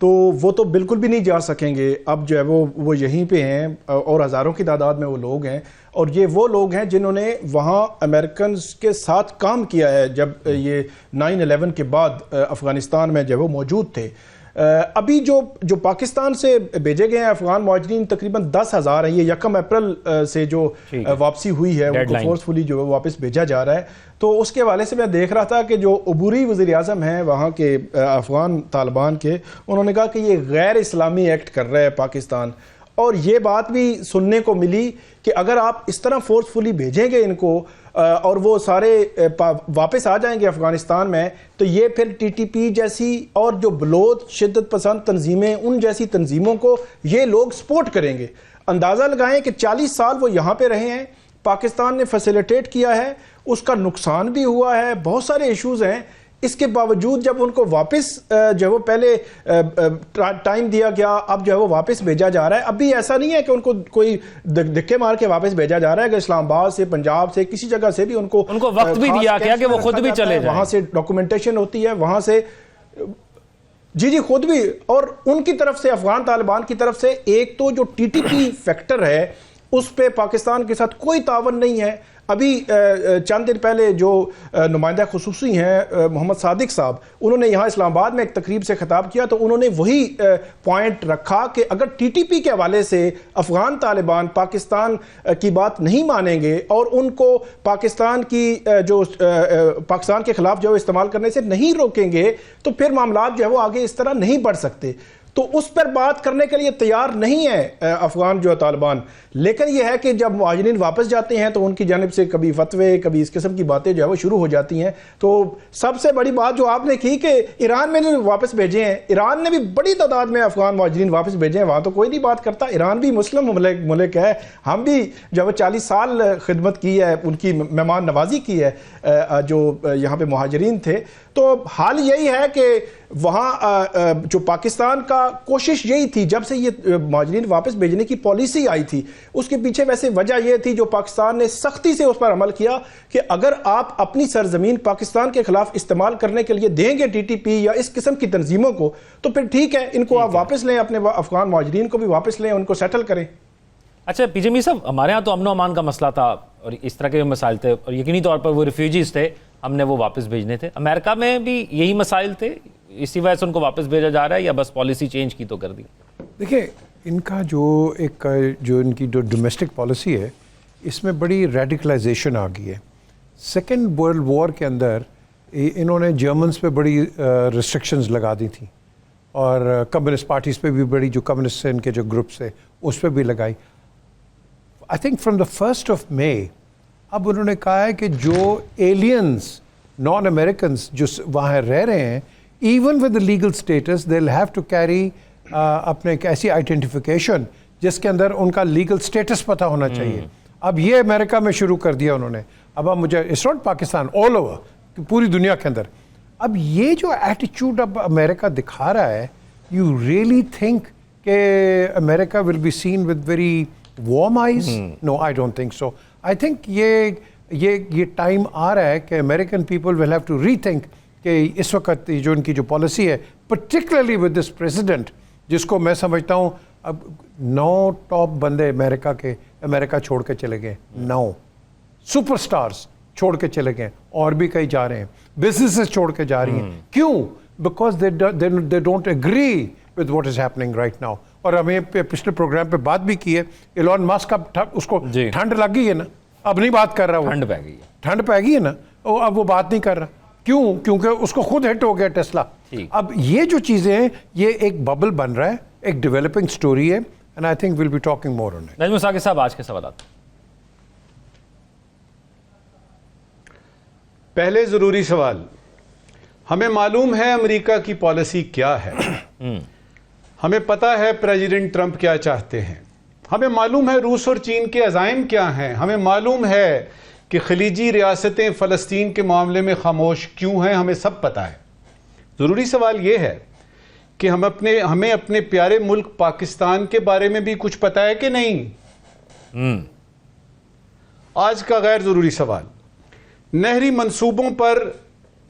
तो वो तो बिल्कुल भी नहीं जा सकेंगे। अब जो है वो यहीं पे हैं और हज़ारों की तादाद में वो लोग हैं, और ये वो लोग हैं जिन्होंने वहाँ अमेरिकन के साथ काम किया है जब ये 9/11 के बाद अफ़गानिस्तान में जो है वो मौजूद थे। अभी जो पाकिस्तान से भेजे गए हैं अफगान मुहाजिरीन तकरीबन 10,000 हैं। ये 1 अप्रैल से जो वापसी हुई है उनको फोर्सफुली जो है वापस भेजा जा रहा है। तो उसके हवाले से मैं देख रहा था कि जो अबूरी वज़ीर आज़म हैं वहाँ के अफगान तालिबान के, उन्होंने कहा कि ये गैर इस्लामी एक्ट कर रहा है पाकिस्तान। और ये बात भी सुनने को मिली कि अगर आप इस तरह फोर्सफुली भेजेंगे इनको और वो सारे वापस आ जाएंगे अफगानिस्तान में, तो ये फिर टीटीपी जैसी और जो बलोच शिद्दत पसंद तंजीमें, उन जैसी तंजीमों को ये लोग सपोर्ट करेंगे। अंदाज़ा लगाएं कि 40 साल वो यहाँ पे रहे हैं, पाकिस्तान ने फैसिलिटेट किया है, उसका नुकसान भी हुआ है, बहुत सारे इश्यूज हैं। इसके बावजूद जब उनको वापस जो है वो पहले टाइम दिया गया, अब जो है वो वापस भेजा जा रहा है। अभी ऐसा नहीं है कि उनको कोई धक्के मार के वापस भेजा जा रहा है कि इस्लामाबाद से, पंजाब से, किसी जगह से भी उनको वक्त भी दिया गया कि वो खुद भी चले जाएं। वहां से डॉक्यूमेंटेशन होती है, वहां से जी खुद भी, और उनकी तरफ से अफगान तालिबान की तरफ से एक तो जो टीटीपी फैक्टर है उस पर पाकिस्तान के साथ कोई तावन नहीं है। अभी चंद दिन पहले जो नुमाइंदा खुसूसी हैं मोहम्मद सादिक साहब, उन्होंने यहाँ इस्लामाबाद में एक तकरीब से खिताब किया, तो उन्होंने वही पॉइंट रखा कि अगर टीटीपी के हवाले से अफगान तालिबान पाकिस्तान की बात नहीं मानेंगे और उनको पाकिस्तान के खिलाफ जो इस्तेमाल करने से नहीं रोकेंगे, तो फिर मामला जो है वो आगे इस तरह नहीं बढ़ सकते। तो उस पर बात करने के लिए तैयार नहीं है अफगान जो तालिबान। लेकिन यह है कि जब मुहाजिरीन वापस जाते हैं तो उनकी जानिब से कभी फतवे, कभी इस किस्म की बातें जो है वो शुरू हो जाती हैं। तो सबसे बड़ी बात जो आपने की कि ईरान में जो वापस भेजे हैं, ईरान ने भी बड़ी तादाद में अफगान मुहाजिरीन वापस भेजे हैं। वहाँ तो कोई नहीं बात करता, ईरान भी मुस्लिम मुल्क है, हम भी जो 40 साल खिदमत की है, उनकी मेहमान नवाजी की है जो यहाँ पे मुहाजिरीन थे। तो हाल यही है कि वहाँ जो पाकिस्तान का कोशिश यही थी, जब से ये मुहाजिरीन वापस भेजने की पॉलिसी आई थी, उसके पीछे वैसे वजह यह थी जो पाकिस्तान ने सख्ती से उस पर अमल किया कि अगर आप अपनी सरजमीन पाकिस्तान के खिलाफ इस्तेमाल करने के लिए देंगे टीटीपी या इस किस्म की तंजीमों को, तो फिर ठीक है, इनको आप वापस लें, अपने अफगान मुहाजिरीन को भी वापस लें, उनको सेटल करें। अच्छा पीजे मी साहब, हमारे यहाँ तो अमन अमान का मसला था और इस तरह के मसाइल थे, और यकीनी तौर पर वो रिफ्यूजीज थे, हमने वो वापस भेजने थे। अमेरिका में भी यही मसाइल थे, इसी वजह से उनको वापस भेजा जा रहा है, या बस पॉलिसी चेंज की तो कर दी? देखिए, इनका जो इनकी जो डोमेस्टिक पॉलिसी है, इसमें बड़ी रेडिकलाइजेशन आ गई है। सेकेंड वर्ल्ड वॉर के अंदर इन्होंने जर्मन्स पे बड़ी रिस्ट्रिक्शंस लगा दी थी, और कम्युनिस्ट पार्टीज़ पे भी बड़ी, जो कम्युनिस्ट इनके जो ग्रुप्स थे उस पर भी लगाई। आई थिंक फ्रॉम द 1 मई अब उन्होंने कहा है कि जो एलियंस, नॉन अमेरिकन्स जो वहाँ रह रहे हैं, even with the legal status, they will have to carry अपने एक ऐसी आइडेंटिफिकेशन जिसके अंदर उनका लीगल स्टेटस पता होना चाहिए। अब ये अमेरिका में शुरू कर दिया उन्होंने। अब आप मुझे, it's not Pakistan, all over, पूरी दुनिया के अंदर। अब ये जो एटीट्यूड अब अमेरिका दिखा रहा है, यू रियली थिंक कि America will be seen with very warm eyes? No, I don't think so. I think ये टाइम आ रहा है कि American people will have to rethink कि इस वक्त जो इनकी जो पॉलिसी है, पर्टिकुलरली विद दिस प्रेसिडेंट, जिसको मैं समझता हूँ अब 9 टॉप बंदे अमेरिका छोड़ के चले गए, 9 सुपरस्टार्स छोड़ के चले गए, और भी कई जा रहे हैं, बिजनेसेस छोड़ के जा रही हैं। क्यों? Because they don't agree with what is happening right now. और हमें पिछले प्रोग्राम पे बात भी की है, इलॉन मस्क अब उसको ठंड लग गई है ना, अब नहीं बात कर रहा वो, ठंड पै गई है ना, अब वो बात नहीं कर रहा। क्यों? क्योंकि उसको खुद हिट हो गया टेस्ला। अब ये जो चीजें हैं, ये एक बबल बन रहा है, एक डेवलपिंग स्टोरी है, and I think will be talking more on it. Najmul Saqib साहब, आज के सवाल। पहले जरूरी सवाल, हमें मालूम है अमेरिका की पॉलिसी क्या है, हमें पता है प्रेसिडेंट ट्रंप क्या चाहते हैं, हमें मालूम है रूस और चीन के अज़ाइम क्या हैं, हमें मालूम है कि खलीजी रियासतें फ़लस्तीन के मामले में खामोश क्यों हैं, हमें सब पता है। ज़रूरी सवाल ये है कि हमें अपने प्यारे मुल्क पाकिस्तान के बारे में भी कुछ पता है कि नहीं। आज का गैर ज़रूरी सवाल, नहरी मंसूबों पर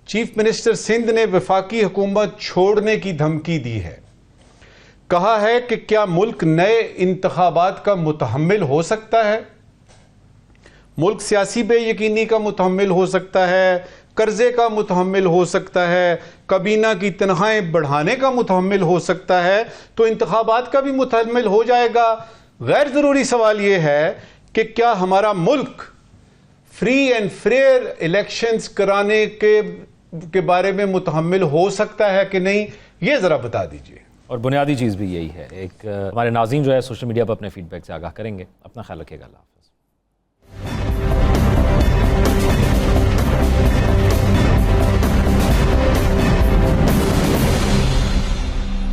चीफ मिनिस्टर सिंध ने वफाकी हुकूमत छोड़ने की धमकी दी है। कहा है कि क्या मुल्क नए इंतखाबात का मुतहम्मिल हो सकता है? मुल्क सियासी बेयकीनी का मुतहम्मिल हो सकता है, कर्जे का मुतहम्मिल हो सकता है, काबीना की तनख्वाहें बढ़ाने का मुतहम्मिल हो सकता है, तो इंतखाबात का भी मुतहम्मिल हो जाएगा। गैर ज़रूरी सवाल यह है कि क्या हमारा मुल्क फ्री एंड फेयर इलेक्शंस कराने के बारे में मुतहम्मिल हो सकता है कि नहीं, ये ज़रा बता दीजिए। और बुनियादी चीज़ भी यही है, एक हमारे नाज़रीन जो है सोशल मीडिया पर अपने फीडबैक से आगाह करेंगे। अपना ख्याल रखिएगा।